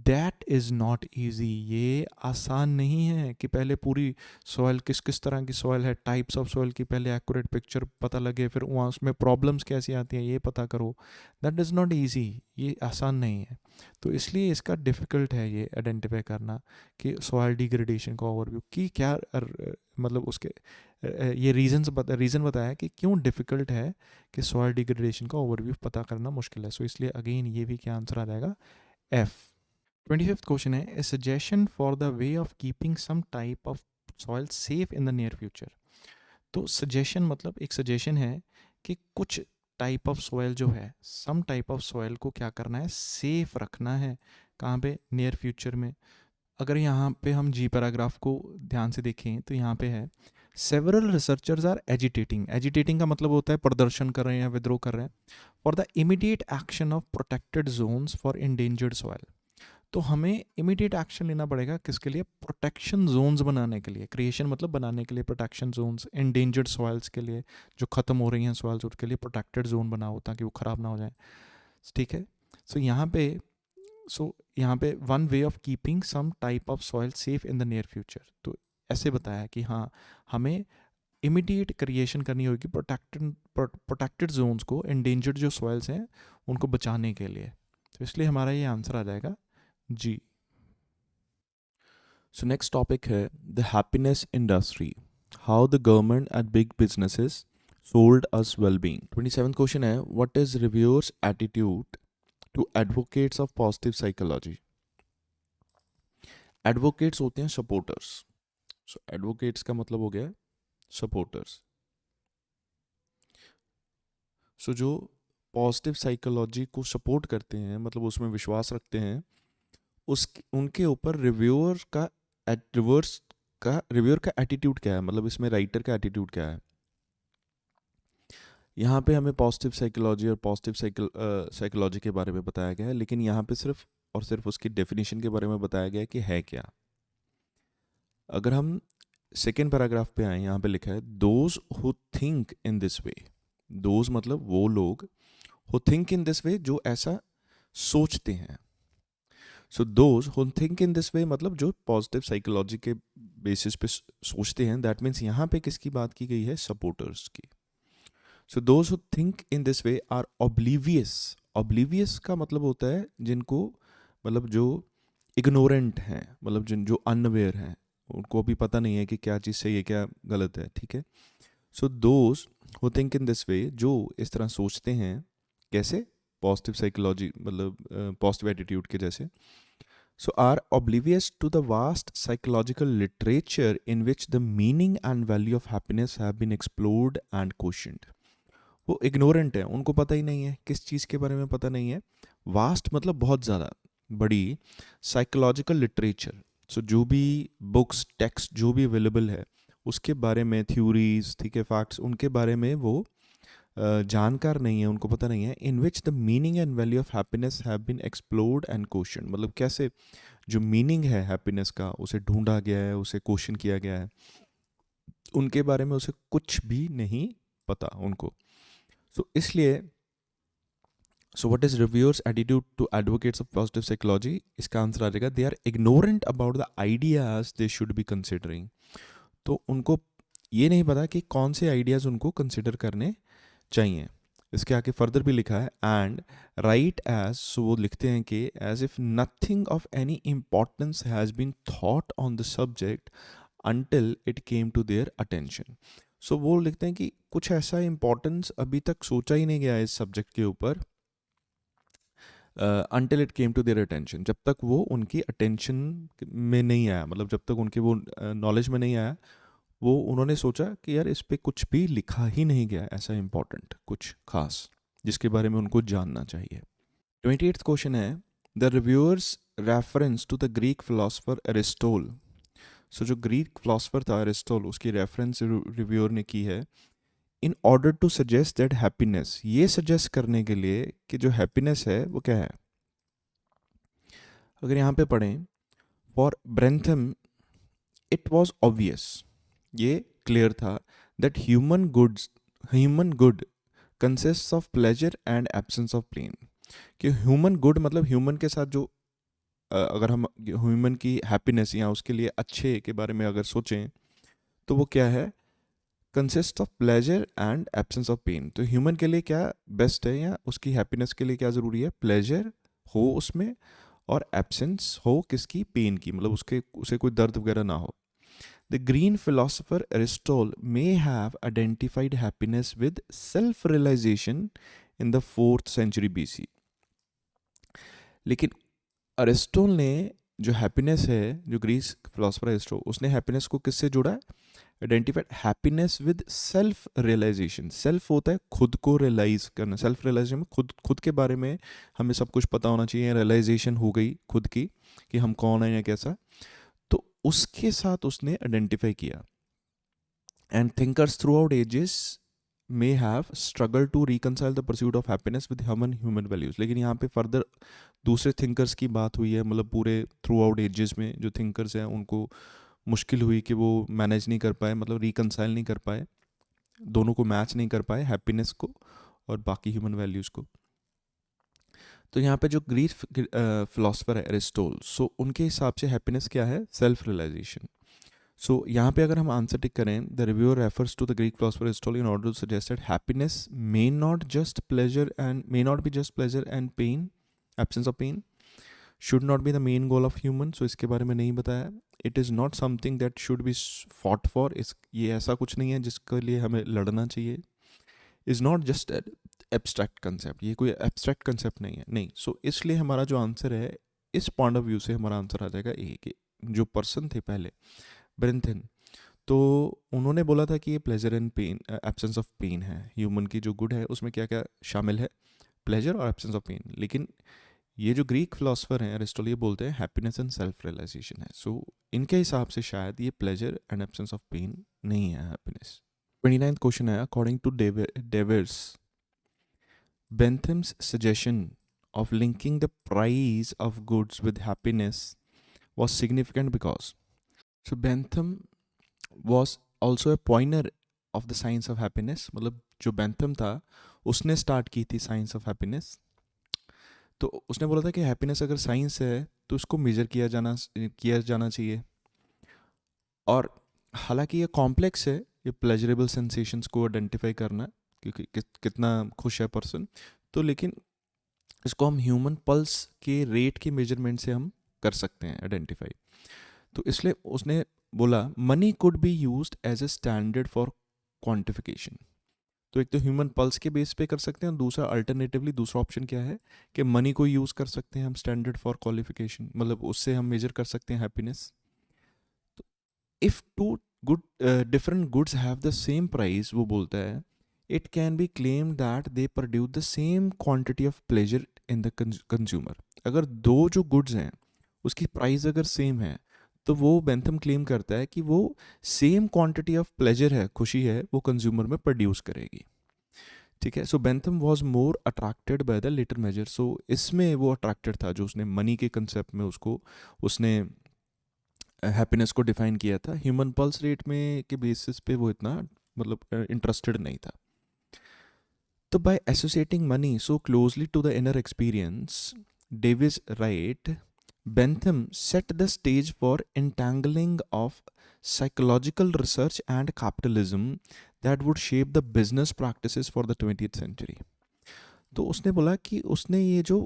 That is not easy. ये आसान नहीं है कि पहले पूरी सॉइल किस किस तरह की सॉइल है, टाइप्स ऑफ सॉइल की पहले एक्यूरेट पिक्चर पता लगे, फिर वहाँ उसमें प्रॉब्लम्स कैसी आती हैं ये पता करो. That is not easy. ये आसान नहीं है. तो इसलिए इसका डिफ़िकल्ट है ये आइडेंटिफाई करना कि सॉइल डिग्रेडेशन का ओवरव्यू की क्या मतलब उसके ये रीज़न बताया कि क्यों डिफ़िकल्ट है कि सॉइल डिग्रेडेशन का ओवरव्यू पता करना मुश्किल है. सो इसलिए अगेन ये भी क्या आंसर आ जाएगा, एफ. 25th क्वेश्चन है, a suggestion for the way of keeping some type of soil safe in the near future. तो सजेशन मतलब एक सजेशन है कि कुछ टाइप ऑफ सॉइल जो है, सम टाइप ऑफ सॉइल को क्या करना है, सेफ रखना है. कहाँ पे, नियर फ्यूचर में. अगर यहाँ पे हम जी पैराग्राफ को ध्यान से देखें तो यहाँ पे है, several researchers are agitating. Agitating का मतलब होता है प्रदर्शन कर रहे हैं या विद्रोह कर रहे हैं, for the immediate action of protected Jones for endangered soil. तो हमें इमीडिएट एक्शन लेना पड़ेगा किसके लिए, प्रोटेक्शन जोन्स बनाने के लिए. क्रिएशन मतलब बनाने के लिए प्रोटेक्शन जोन्स, इंडेंजर्ड सॉइल्स के लिए जो ख़त्म हो रही हैं सॉइल्स, उसके लिए प्रोटेक्टेड जोन बना होता कि वो ख़राब ना हो जाए. ठीक है. सो यहाँ पे one way of keeping some type of soil safe in the near future. तो ऐसे बताया कि हाँ हमें इमीडिएट क्रिएशन करनी होगी प्रोटेक्टेड जोन्स को, इंडेंजर्ड जो सॉइल्स हैं उनको बचाने के लिए. तो इसलिए हमारा ये आंसर आ जाएगा जी. सो नेक्स्ट टॉपिक है the happiness industry, how the government and big businesses sold us wellbeing. 27th question है, what is reviewer's attitude to advocates of positive psychology. Advocates होते हैं सपोर्टर्स. सो एडवोकेट्स का मतलब हो गया सपोर्टर्स. सो जो पॉजिटिव साइकोलॉजी को सपोर्ट करते हैं, मतलब उसमें विश्वास रखते हैं, उनके ऊपर रिव्यूअर का एटीट्यूड क्या है, मतलब इसमें राइटर का एटीट्यूड क्या है. यहाँ पे हमें पॉजिटिव साइकोलॉजी और पॉजिटिव साइकोलॉजी के बारे में बताया गया है, लेकिन यहाँ पे सिर्फ और सिर्फ उसकी डेफिनेशन के बारे में बताया गया है कि है क्या. अगर हम सेकेंड पैराग्राफ पे आए, यहाँ पे लिखा है those who think in this way. Those मतलब वो लोग, हु थिंक इन दिस वे जो ऐसा सोचते हैं. सो those who think in this वे मतलब जो पॉजिटिव साइकोलॉजी के बेसिस पे सोचते हैं. दैट मीन्स यहाँ पे किसकी बात की गई है, सपोर्टर्स की. So those who think in this way are oblivious. Oblivious का मतलब होता है जिनको, मतलब जो इग्नोरेंट हैं, मतलब जिन जो अनअवेयर हैं, उनको भी पता नहीं है कि क्या चीज़ सही है क्या गलत है, ठीक है। सो those who think in this वे, जो इस तरह सोचते हैं, कैसे, पॉजिटिव साइकोलॉजी, मतलब पॉजिटिव एटीट्यूड के जैसे, so are oblivious to the vast psychological literature in which the meaning and value of happiness have been explored and questioned। वो इग्नोरेंट है, उनको पता ही नहीं है, किस चीज़ के बारे में पता नहीं है। वास्ट मतलब बहुत ज़्यादा बड़ी साइकोलॉजिकल लिटरेचर, सो जो भी बुक्स टेक्स्ट जो भी अवेलेबल है उसके बारे में, थ्योरीज, ठीक है, फैक्ट्स, उनके बारे में वो जानकार नहीं है, उनको पता नहीं है। In which the meaning and value of happiness have been explored and question, मतलब कैसे जो मीनिंग है हैप्पीनेस का उसे ढूंढा गया है, उसे क्वेश्चन किया गया है, उनके बारे में उसे कुछ भी नहीं पता उनको। सो इसलिए, so what is reviewer's attitude to advocates of positive psychology, इसका आंसर आ जाएगा they are ignorant about the ideas they should be considering. तो उनको ये नहीं पता कि कौन से आइडियाज़ उनको कंसिडर करने चाहिए। इसके आगे फर्दर भी लिखा है एंड राइट एज, सो वो लिखते हैं कि as if nothing of any importance has been thought on the subject until it came to their attention. So वो लिखते हैं कि कुछ ऐसा इम्पोर्टेंस अभी तक सोचा ही नहीं गया इस सब्जेक्ट के ऊपर, until it came to their attention, जब तक वो उनकी अटेंशन में नहीं आया, मतलब जब तक उनके वो नॉलेज में नहीं आया, वो उन्होंने सोचा कि यार इस पे कुछ भी लिखा ही नहीं गया ऐसा इम्पोर्टेंट कुछ खास जिसके बारे में उनको जानना चाहिए। 28th क्वेश्चन है the reviewer's reference to the Greek philosopher Aristotle. So जो ग्रीक फिलोसफर था एरिस्टोल, उसकी रेफरेंस रिव्यूअर ने की है in order to suggest that happiness, ये सजेस्ट करने के लिए कि जो हैप्पीनेस है वो क्या है। अगर यहाँ पे पढ़ें, for Bentham it was obvious, ये क्लियर था, that human good consist of pleasure and absence of pain. कि ह्यूमन गुड मतलब ह्यूमन के साथ जो अगर हम ह्यूमन की हैप्पीनेस या उसके लिए अच्छे के बारे में अगर सोचें तो वो क्या है, consist of pleasure and absence of pain. तो ह्यूमन के लिए क्या बेस्ट है, या उसकी हैप्पीनेस के लिए क्या ज़रूरी है, प्लेजर हो उसमें और एब्सेंस हो किसकी, पेन की, मतलब उसके उसे कोई दर्द वगैरह ना हो। The Green philosopher Aristotle may have identified happiness with self-realization in the 4th century BC। लेकिन अरिस्टोल ने जो हैप्पीनेस है, जो ग्रीस फिलोसफर अरिस्टो, उसने हैप्पीनेस को किससे जोड़ा है, identified happiness with self realisation. Self होता है खुद को रियलाइज करना, सेल्फ रियलाइजेशन में खुद के बारे में हमें सब कुछ पता होना चाहिए, रियलाइजेशन हो गई खुद की कि हम कौन है या कैसा, तो उसके साथ उसने आइडेंटिफाई किया। And thinkers throughout ages may have struggled to reconcile the pursuit of happiness with human values। लेकिन यहाँ पे फर्दर दूसरे थिंकर्स की बात हुई है, मतलब पूरे थ्रू आउट एजेस में जो थिंकर्स हैं उनको मुश्किल हुई कि वो मैनेज नहीं कर पाए, मतलब रिकनसाइल नहीं कर पाए, दोनों को मैच नहीं कर पाए, हैप्पीनेस को और बाकी ह्यूमन वैल्यूज़ को। तो यहाँ पे जो ग्रीक फिलोसफर है एरिस्टोल, सो उनके हिसाब से हैप्पीनेस क्या है, सेल्फ रियलाइजेशन। सो यहाँ पे अगर हम आंसर टिक करें, the reviewer refers to the Greek philosopher Aristotle in order to suggest that happiness may not be just pleasure and pain, absence of pain should not be the main goal of human. So इसके बारे में नहीं बताया। It is not something that should be fought for, इस ये ऐसा कुछ नहीं है जिसके लिए हमें लड़ना चाहिए। Is not just abstract concept, ये कोई एब्स्ट्रैक्ट कंसेप्ट नहीं है, नहीं। सो इसलिए हमारा जो आंसर है इस पॉइंट ऑफ व्यू से हमारा आंसर आ जाएगा ए, कि जो पर्सन थे पहले ब्रेंथन, तो उन्होंने बोला था कि ये pleasure and pain, absence of pain है, ह्यूमन की जो गुड है उसमें क्या क्या शामिल है, प्लेजर और एब्सेंस ऑफ पेन। लेकिन ये जो ग्रीक फिलोसफर हैं अरिस्टोटल, ये बोलते हैं हैप्पीनेस एंड सेल्फ रियलाइजेशन है। सो इनके हिसाब से शायद ये pleasure and absence of pain नहीं है हैप्पीनेस। 29th क्वेश्चन है according to Davies, Bentham's suggestion of linking the price of goods with happiness was significant because, so Bentham was also a pioneer of the science of happiness। मतलब जो Bentham था उसने start की थी science of happiness. तो उसने बोला था कि हैप्पीनेस अगर साइंस है तो उसको मेजर किया जाना चाहिए। और हालांकि ये कॉम्प्लेक्स है, ये प्लेजरेबल सेंसेशंस को आइडेंटिफाई करना, क्योंकि कितना खुश है पर्सन। तो लेकिन इसको हम ह्यूमन पल्स के रेट के मेजरमेंट से हम कर सकते हैं आइडेंटिफाई। तो इसलिए उसने बोला money could be used as a standard for quantification. तो एक तो ह्यूमन पल्स के बेस पे कर सकते हैं, और दूसरा अल्टरनेटिवली दूसरा ऑप्शन क्या है कि मनी को यूज़ कर सकते हैं हम स्टैंडर्ड फॉर क्वालिफिकेशन, मतलब उससे हम मेजर कर सकते हैं हैप्पीनेस। तो if two good different goods have the same price, वो बोलता है it can be claim that they produce the same quantity of pleasure in the consumer. अगर दो जो गुड्स हैं उसकी प्राइस अगर सेम है, तो वो बेंथम क्लेम करता है कि वो सेम क्वांटिटी ऑफ प्लेजर है, खुशी है, वो कंज्यूमर में प्रोड्यूस करेगी। ठीक है, so Bentham was more attracted by the latter measure. So इसमें वो अट्रैक्टेड था जो उसने मनी के कंसेप्ट में उसको उसने हैप्पीनेस को डिफाइन किया था। ह्यूमन पल्स रेट में के बेसिस पे वो इतना मतलब इंटरेस्टेड नहीं था। तो by associating money so closely to the inner experience, Davies right, Bentham set the stage for entangling of psychological research and capitalism that would shape the business practices for the 20th century. तो उसने बोला कि उसने ये जो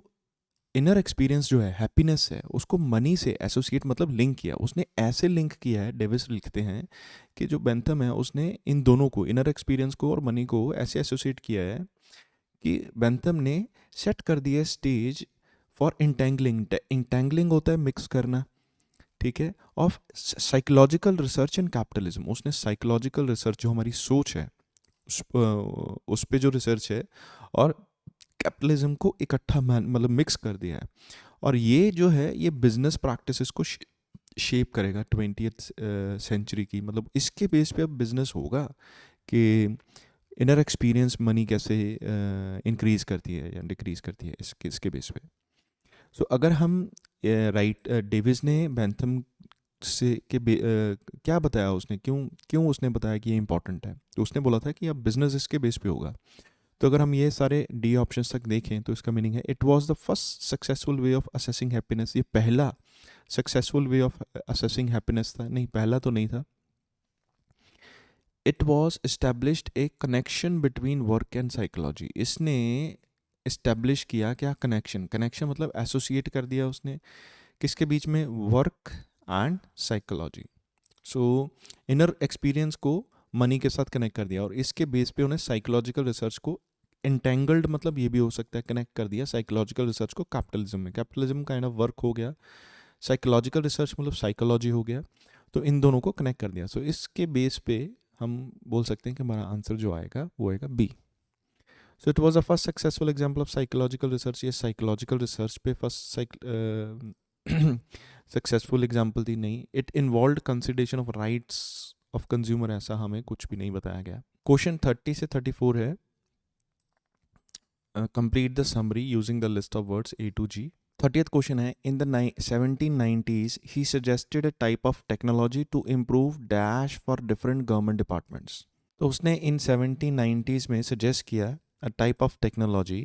inner experience जो है, happiness है, उसको मनी से एसोसिएट मतलब लिंक किया। उसने ऐसे लिंक किया है, डेविस लिखते हैं कि जो बेंथम है उसने इन दोनों को, इनर एक्सपीरियंस को और मनी को ऐसे एसोसिएट किया है कि बेंथम ने सेट कर दिया स्टेज फॉर इंटेंगलिंग। इंटेंगलिंग होता है मिक्स करना, ठीक है, of psychological research and capitalism. उसने साइकोलॉजिकल रिसर्च जो हमारी सोच है उस पे जो रिसर्च है, और कैपिटलिज्म को इकट्ठा मतलब मिक्स कर दिया है। और ये जो है ये बिजनेस प्रैक्टिसेस को शेप करेगा 20th सेंचुरी की। मतलब इसके बेस पे अब बिजनेस होगा कि इनर एक्सपीरियंस मनी कैसे इंक्रीज करती है या डिक्रीज करती है, इसके बेस पे। सो अगर हम राइट डेविस ने बेंथम से क्या बताया उसने, क्यों उसने बताया कि ये इंपॉर्टेंट है, तो उसने बोला था कि अब बिजनेस इसके बेस पे होगा। तो अगर हम ये सारे डी ऑप्शंस तक देखें तो इसका मीनिंग है it was the first successful way of assessing happiness. ये पहला successful way of assessing happiness था, नहीं पहला तो नहीं था। It was established A connection between work and psychology. इसने इस्टेब्लिश किया क्या, कनेक्शन मतलब एसोसिएट कर दिया उसने किसके बीच में, work and psychology. So inner experience को मनी के साथ कनेक्ट कर दिया, और इसके बेस पे उन्हें साइकोलॉजिकल रिसर्च को इंटेंगल्ड, मतलब ये भी हो सकता है, कनेक्ट कर दिया साइकोलॉजिकल रिसर्च को कैपिटलिज्म में। कैपिटलिज्म काइंड ऑफ वर्क हो गया, साइकोलॉजिकल रिसर्च मतलब साइकोलॉजी हो गया, तो इन दोनों को कनेक्ट कर दिया। सो इसके बेस पे हम बोल सकते हैं कि हमारा आंसर जो आएगा वो आएगा B. So it was the first successful example of psychological research. ये psychological research पे first successful example थी, नहीं। It involved consideration of rights of consumer, ऐसा हमें कुछ भी नहीं बताया गया। Question 30 से 34 है, complete the summary using the list of words A to G. 30th question है, in the 1790s he suggested a type of technology to improve dash for different government departments. तो उसने इन 1790s में suggest किया a type of technology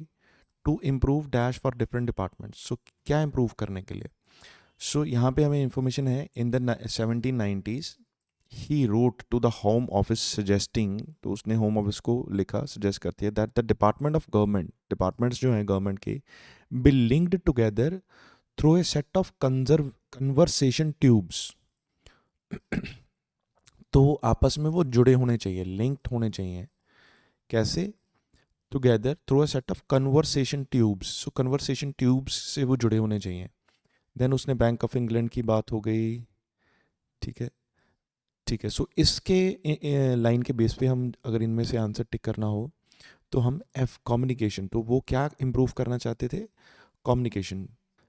to improve dash for different departments. So क्या improve करने के लिए? So यहाँ पे हमें information है in the 1790s he wrote to the home office suggesting, तो उसने home office को लिखा, suggest करती है that the department of government, departments जो हैं government के, be linked together through a set of conversation tubes. तो आपस में वो जुड़े होने चाहिए, linked होने चाहिए। कैसे? Together through a set of conversation tubes. So conversation tubes से वो जुड़े होने चाहिए। देन उसने बैंक ऑफ इंग्लैंड की बात हो गई, ठीक है, ठीक है। सो इसके लाइन के बेस पे हम अगर इनमें से आंसर टिक करना हो तो हम एफ कम्युनिकेशन, तो वो क्या इम्प्रूव करना चाहते थे, कम्युनिकेशन।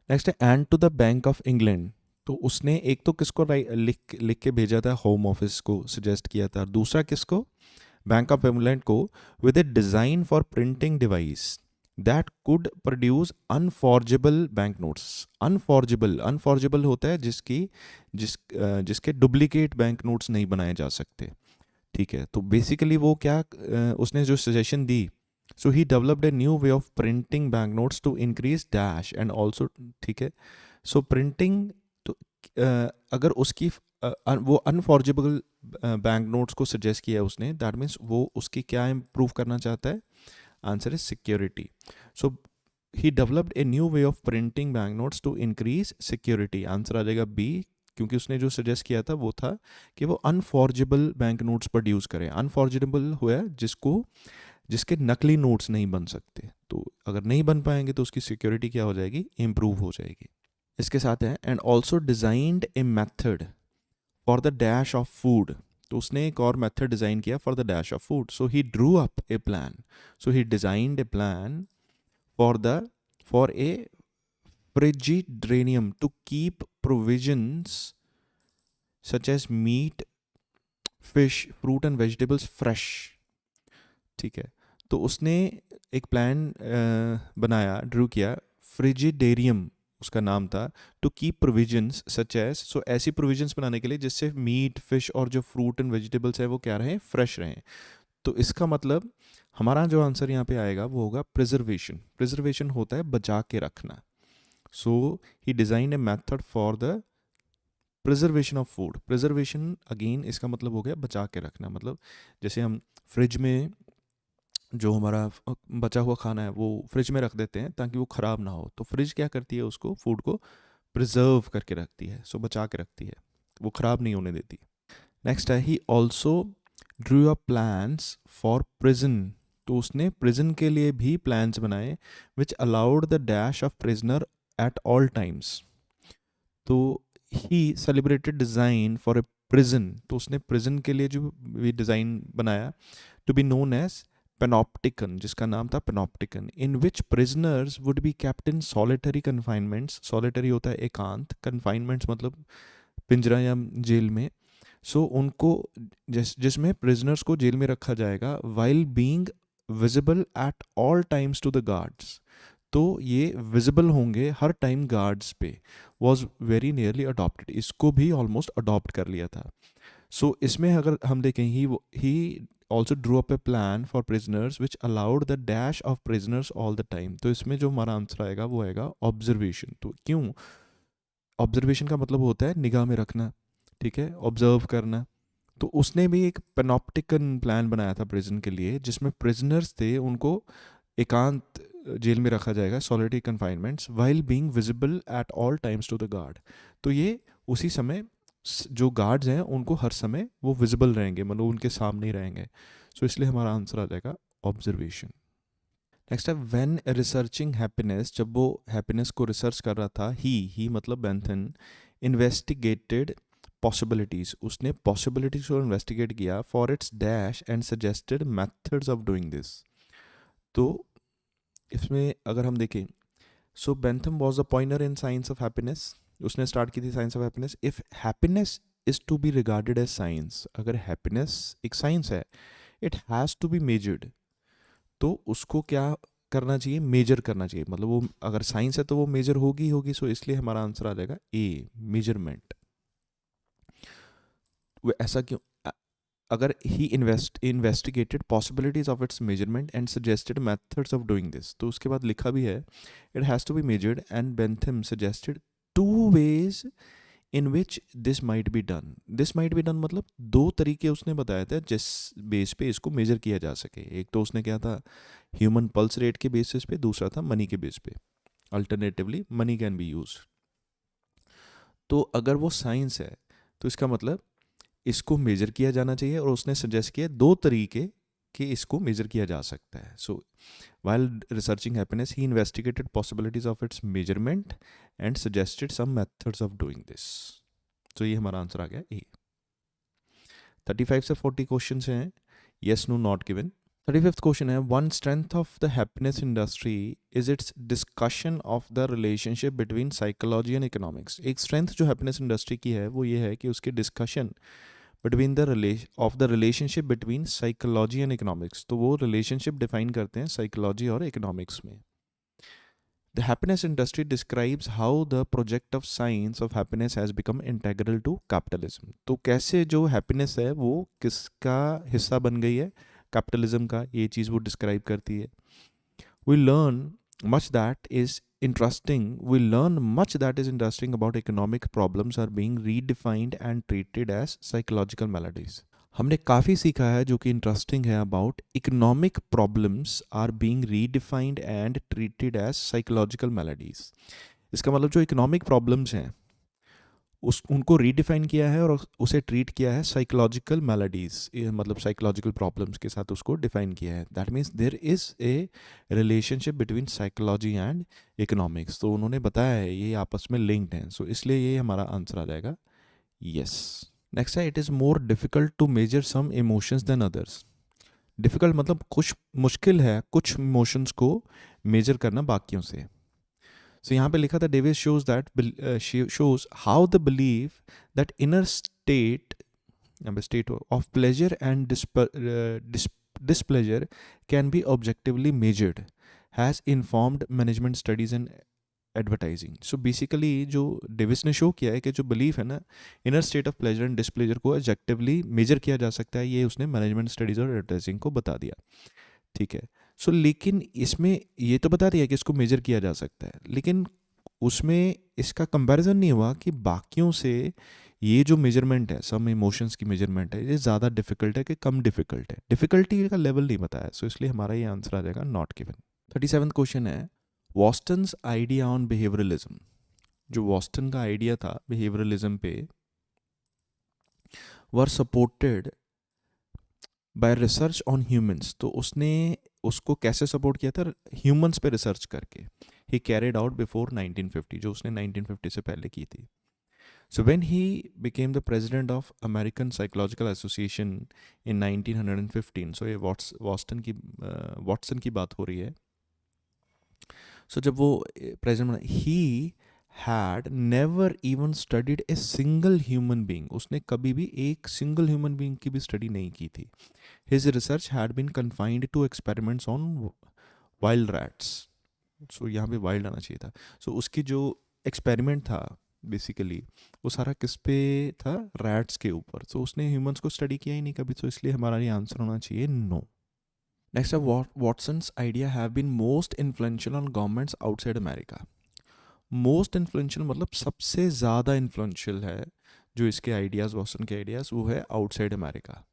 नेक्स्ट है and to the Bank of England, तो उसने एक तो किसको लिख के भेजा था, होम ऑफिस को सजेस्ट किया था, दूसरा किसको, बैंक ऑफ इंग्लैंड को, with a design for printing device that could produce unforgeable bank notes. Unforgeable होता है जिसके डुप्लीकेट बैंक नोट्स नहीं बनाए जा सकते, ठीक है। तो बेसिकली वो क्या उसने जो सजेशन दी, so he developed a new way of printing bank notes to increase dash and also, ठीक है। सो प्रिंटिंग तो अगर उसकी वो अनफॉर्जेबल बैंक नोट्स को सजेस्ट किया उसने, दैट मीन्स वो उसकी क्या इम्प्रूव करना चाहता है? Answer is security. So he developed a new way of printing bank notes to increase security. Answer आ जाएगा बी, क्योंकि उसने जो सजेस्ट किया था वो था कि वो अनफॉर्जेबल बैंक नोट्स प्रोड्यूस करें. अनफॉर्जेबल हुआ जिसके नकली नोट्स नहीं बन सकते. तो अगर नहीं बन पाएंगे तो उसकी सिक्योरिटी क्या हो जाएगी? इम्प्रूव हो जाएगी. इसके साथ है and also designed a method for the dash of food. तो उसने एक और मेथड डिज़ाइन किया for the dash of food. So he drew up a plan. So he designed a plan for a frigidarium to keep provisions such as meat, fish, fruit and vegetables fresh. ठीक है, तो उसने एक plan बनाया, Drew किया. फ्रिजिडेरियम उसका नाम था. To keep provisions such as, so ऐसी प्रोविजंस बनाने के लिए जिससे मीट, फिश और जो फ्रूट एंड वेजिटेबल्स है वो क्या रहें? फ्रेश रहें. तो इसका मतलब हमारा जो आंसर यहाँ पे आएगा वो होगा प्रिजर्वेशन. प्रिजर्वेशन होता है बचा के रखना. So he design a method for the preservation of food. Preservation again इसका मतलब हो गया बचा के रखना. मतलब जैसे हम फ्रिज में जो हमारा बचा हुआ खाना है वो फ्रिज में रख देते हैं ताकि वो ख़राब ना हो. तो फ्रिज क्या करती है? उसको, फूड को प्रिजर्व करके रखती है. सो बचा के रखती है, वो ख़राब नहीं होने देती. नेक्स्ट है he also drew up plans for prison. तो उसने प्रिजन के लिए भी प्लान्स बनाए which allowed the dash of prisoner at all times. तो he celebrated design for a prison. तो उसने प्रिजन के लिए जो भी डिज़ाइन बनाया to be known as panopticon, जिसका नाम था panopticon, in which prisoners would be kept in solitary confinements. Solitary होता है एकांत, कन्फाइनमेंट्स मतलब पिंजरा या जेल में. सो उनको जिसमें प्रिजनर्स को जेल में रखा जाएगा while being visible at all times to the guards. तो ये विजिबल होंगे हर टाइम गार्ड्स पे. Was very nearly adopted. इसको भी ऑलमोस्ट अडॉप्ट कर लिया था. सो इसमें अगर हम देखें ही also drew up a plan for prisoners which allowed the dash of prisoners all the time. तो इसमें जो हमारा आंसर आएगा वो आएगा ऑब्जर्वेशन. तो क्यों? ऑब्जर्वेशन का मतलब होता है निगाह में रखना, ठीक है, ऑब्जर्व करना. तो उसने भी एक पेनॉप्टिकन प्लान बनाया था प्रिजन के लिए, जिसमें प्रिजनर्स थे उनको एकांत जेल में रखा जाएगा, solitary confinements, while being visible at all times to the guard. तो ये उसी समय जो गार्ड्स हैं उनको हर समय वो विजिबल रहेंगे, मतलब उनके सामने ही रहेंगे. सो इसलिए हमारा आंसर आ जाएगा ऑब्जर्वेशन. नेक्स्ट है व्हेन रिसर्चिंग हैप्पीनेस. जब वो हैप्पीनेस को रिसर्च कर रहा था, ही मतलब बेंथन इन्वेस्टिगेटेड पॉसिबिलिटीज़. उसने पॉसिबिलिटीज़ को इन्वेस्टिगेट किया for its dash and suggested methods of doing this. तो इसमें अगर हम देखें, so Bentham was a pioneer in science of happiness. उसने स्टार्ट की थी science of happiness. If happiness is to be regarded as science, अगर हैप्पीनेस एक साइंस है, it has to be measured. तो उसको क्या करना चाहिए? मेजर करना चाहिए. मतलब वो अगर साइंस है तो वो मेजर होगी ही होगी. सो इसलिए हमारा आंसर आ जाएगा ए, मेजरमेंट. वो ऐसा क्यों? अगर he investigated possibilities of its measurement and suggested methods of doing this. तो उसके बाद लिखा भी है it has to be measured and Bentham suggested 2 ways in which this might be done. This might be done मतलब 2 तरीके उसने बताया था जिस बेस पे इसको मेजर किया जा सके. एक तो उसने क्या था, ह्यूमन पल्स रेट के बेसिस पे, दूसरा था मनी के बेस पे. Alternatively money can be use. तो अगर वो साइंस है तो इसका मतलब इसको मेजर किया जाना चाहिए, और उसने सजेस्ट किया 2 तरीके कि इसको मेजर किया जा सकता है. सो while researching happiness he investigated possibilities of its measurement and suggested some methods of doing this. तो ये हमारा आंसर आ गया ए. 35 से 40 क्वेश्चन हैं, yes no not given. 35th question है one strength of the happiness industry is its discussion of the relationship between psychology and economics. एक strength जो happiness industry की है वो ये है कि उसकी discussion between the relationship between psychology and economics. तो वो रिलेशनशिप डिफाइन करते हैं साइकोलॉजी और इकोनॉमिक्स में. The happiness industry describes how the project of science of happiness has become integral to capitalism. तो कैसे जो हैप्पीनेस है वो किसका हिस्सा बन गई है? कैपिटलिज्म का. ये चीज़ वो डिस्क्राइब करती है. We learn much that is interesting we learn much that is interesting about economic problems are being redefined and treated as psychological maladies. हमने काफ़ी सीखा है जो कि इंटरेस्टिंग है about economic problems are being redefined and treated as psychological maladies. इसका मतलब जो इकोनॉमिक प्रॉब्लम्स हैं उस उनको रीडिफाइन किया है और उसे ट्रीट किया है साइकोलॉजिकल मैलेडीज, मतलब साइकोलॉजिकल प्रॉब्लम्स के साथ उसको डिफाइन किया है। That means there is a relationship between psychology and economics. तो उन्होंने बताया है ये आपस में लिंक्ड हैं, सो इसलिए ये हमारा आंसर आ जाएगा यस। नेक्स्ट है, it is more difficult to measure some emotions than others. Difficult मतलब कुछ मुश्किल है कुछ इमोशंस को मेजर करना बाकियों से। सो यहाँ पे लिखा था Davis shows that shows how the believe that inner state of pleasure and displeasure can be objectively measured has informed management studies and advertising. So basically जो डेविस ने शो किया है कि जो बिलीफ है ना inner state of pleasure and displeasure को objectively major किया जा सकता है, ये उसने मैनेजमेंट स्टडीज़ और एडवर्टाइजिंग को बता दिया। ठीक है, सो लेकिन इसमें ये तो बता दिया कि इसको मेजर किया जा सकता है, लेकिन उसमें इसका कंपैरिजन नहीं हुआ कि बाकियों से ये जो मेजरमेंट है सम इमोशंस की मेजरमेंट है ये ज़्यादा डिफिकल्ट है कि कम डिफिकल्ट है, डिफिकल्टी का लेवल नहीं बताया। सो इसलिए हमारा ये आंसर आ जाएगा नॉट गिवन। 37th क्वेश्चन है, वॉस्टन्स आइडिया ऑन बिहेवियरलिज्म। जो वॉस्टन का आइडिया था बिहेवियरलिज्म पे were supported by research on humans. तो उसने उसको कैसे सपोर्ट किया था, ह्यूमंस पे रिसर्च करके। ही कैरिड आउट बिफोर 1950, जो उसने 1950 से पहले की थी। So when he became the president of American Psychological Association in 1915, so ये वाटसन की बात हो रही है। So जब वो प्रेसिडेंट बना, he had never even studied a single human being, उसने कभी भी एक सिंगल ह्यूमन बीइंग की भी स्टडी नहीं की थी। His research had been confined to experiments on wild rats. So यहाँ पे wild आना चाहिए था। So उसकी जो एक्सपेरिमेंट था बेसिकली वो सारा किस पे था, रैट्स के ऊपर। तो उसने ह्यूमंस को स्टडी किया ही नहीं कभी, तो इसलिए हमारा ये आंसर होना चाहिए नो। नेक्स्ट है, Watson's idea have been most influential on governments outside America. Most influential मतलब सबसे ज़्यादा इन्फ्लुएंशियल है जो इसके आइडियाज़, वाटसन के आइडियाज़, वो है आउटसाइड अमेरिका।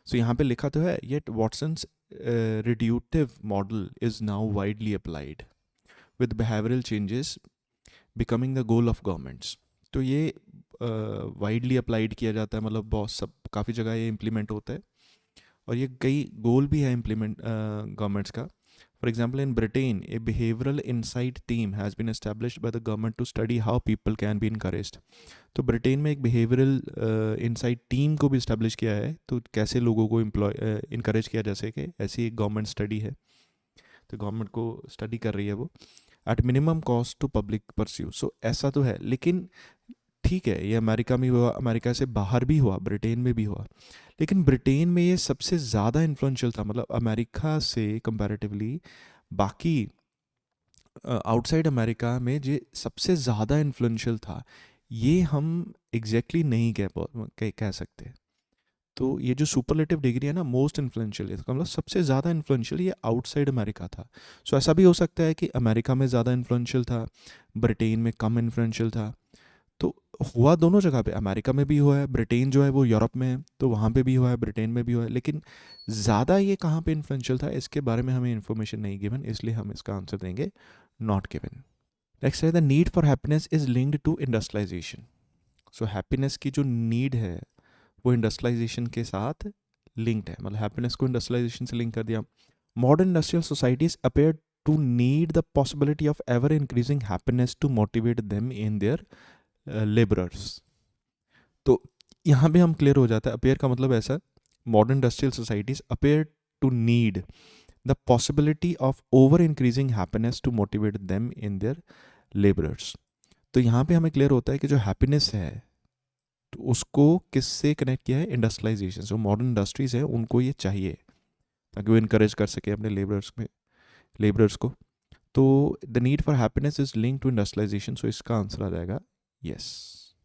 सो यहाँ पे लिखा तो है, yet Watson's reductive model is now widely applied with behavioural changes becoming the goal of governments. तो ये वाइडली अप्लाइड किया जाता है, मतलब बहुत सब काफ़ी जगह ये इम्प्लीमेंट होता है और ये कई गोल भी है इम्प्लीमेंट गवर्नमेंट्स का। For example in Britain a behavioural insight team has been established by the government to study how people can be encouraged. तो ब्रिटेन में एक बिहेवियरल इंसाइट टीम को भी इस्टेब्लिश किया है, तो कैसे लोगों को इनकरेज किया जा सके, ऐसी एक गवर्नमेंट स्टडी है। तो गवर्नमेंट को स्टडी कर रही है वो, at minimum cost to public pursue. So ऐसा तो है, लेकिन ठीक है ये अमेरिका में हुआ, अमेरिका से बाहर भी हुआ, ब्रिटेन में भी हुआ, लेकिन ब्रिटेन में ये सबसे ज़्यादा इन्फ्लुएंशियल था। मतलब अमेरिका से कंपैरेटिवली बाकी आउटसाइड अमेरिका में जो सबसे ज़्यादा इन्फ्लुएंशियल था, ये हम एग्जैक्टली नहीं कह सकते। तो ये जो सुपरलेटिव डिग्री है ना, मोस्ट इन्फ्लुएंशियल, इसका मतलब सबसे ज़्यादा इन्फ्लुएंशियल ये आउटसाइड अमेरिका था। सो ऐसा भी हो सकता है कि अमेरिका में ज़्यादा इन्फ्लुएंशियल था, ब्रिटेन में कम इन्फ्लुएंशियल था। तो हुआ दोनों जगह पे, अमेरिका में भी हुआ है, ब्रिटेन जो है वो यूरोप में है तो वहाँ पे भी हुआ है, ब्रिटेन में भी हुआ है, लेकिन ज़्यादा ये कहाँ पे इन्फ्लुएंशियल था इसके बारे में हमें इन्फॉर्मेशन नहीं गिवन, इसलिए हम इसका आंसर देंगे नॉट गिवन। नेक्स्ट है, the need for happiness is linked to industrialisation. So happiness की जो नीड है वो इंडस्ट्रियलाइजेशन के साथ लिंक्ड है, मतलब हैप्पीनेस को इंडस्ट्रियलाइजेशन से लिंक कर दिया। Modern industrial societies appear to need the possibility of ever increasing happiness to motivate them in their labourers. तो यहाँ पे हम क्लियर हो जाता है, अपेयर का मतलब ऐसा, modern industrial societies appear to need the possibility of over increasing happiness to motivate them in their labourers. तो यहाँ पे हमें क्लियर होता है कि जो हैप्पीनेस है तो उसको किससे कनेक्ट किया है, इंडस्ट्रियलाइजेशन। जो मॉडर्न इंडस्ट्रीज हैं उनको ये चाहिए ताकि वो इनकरेज कर सके अपने लेबरर्स को। तो the need for happiness is link to industrialisation, so इसका आंसर आ जाएगा यस।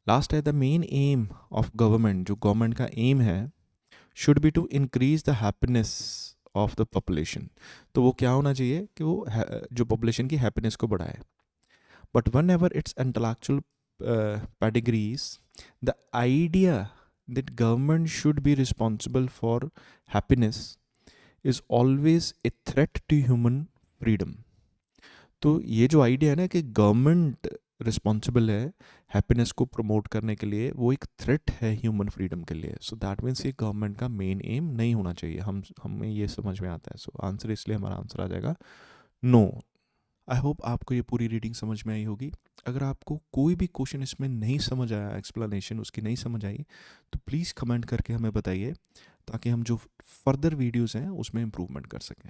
लास्ट है, the main aim of government, जो गवर्नमेंट का एम है, should be to increase the happiness of the population. तो वो क्या होना चाहिए कि वो जो पॉपुलेशन की हैप्पीनेस को बढ़ाए। But one ever its intellectual pedigrees, the idea that government should be responsible for happiness is always a threat to human freedom। तो ये जो आइडिया है ना कि गवर्नमेंट रिस्पॉन्सिबल है हैप्पीनेस को प्रमोट करने के लिए, वो एक थ्रेट है ह्यूमन फ्रीडम के लिए। सो दैट मीन्स ये गवर्नमेंट का मेन एम नहीं होना चाहिए। हमें ये समझ में आता है। सो आंसर, इसलिए हमारा आंसर आ जाएगा नो। आई होप आपको ये पूरी रीडिंग समझ में आई होगी। अगर आपको कोई भी क्वेश्चन इसमें नहीं समझ आया, एक्सप्लेनेशन उसकी नहीं समझ आई, तो प्लीज़ कमेंट करके हमें बताइए, ताकि हम जो फर्दर वीडियोस हैं उसमें इम्प्रूवमेंट कर सकें।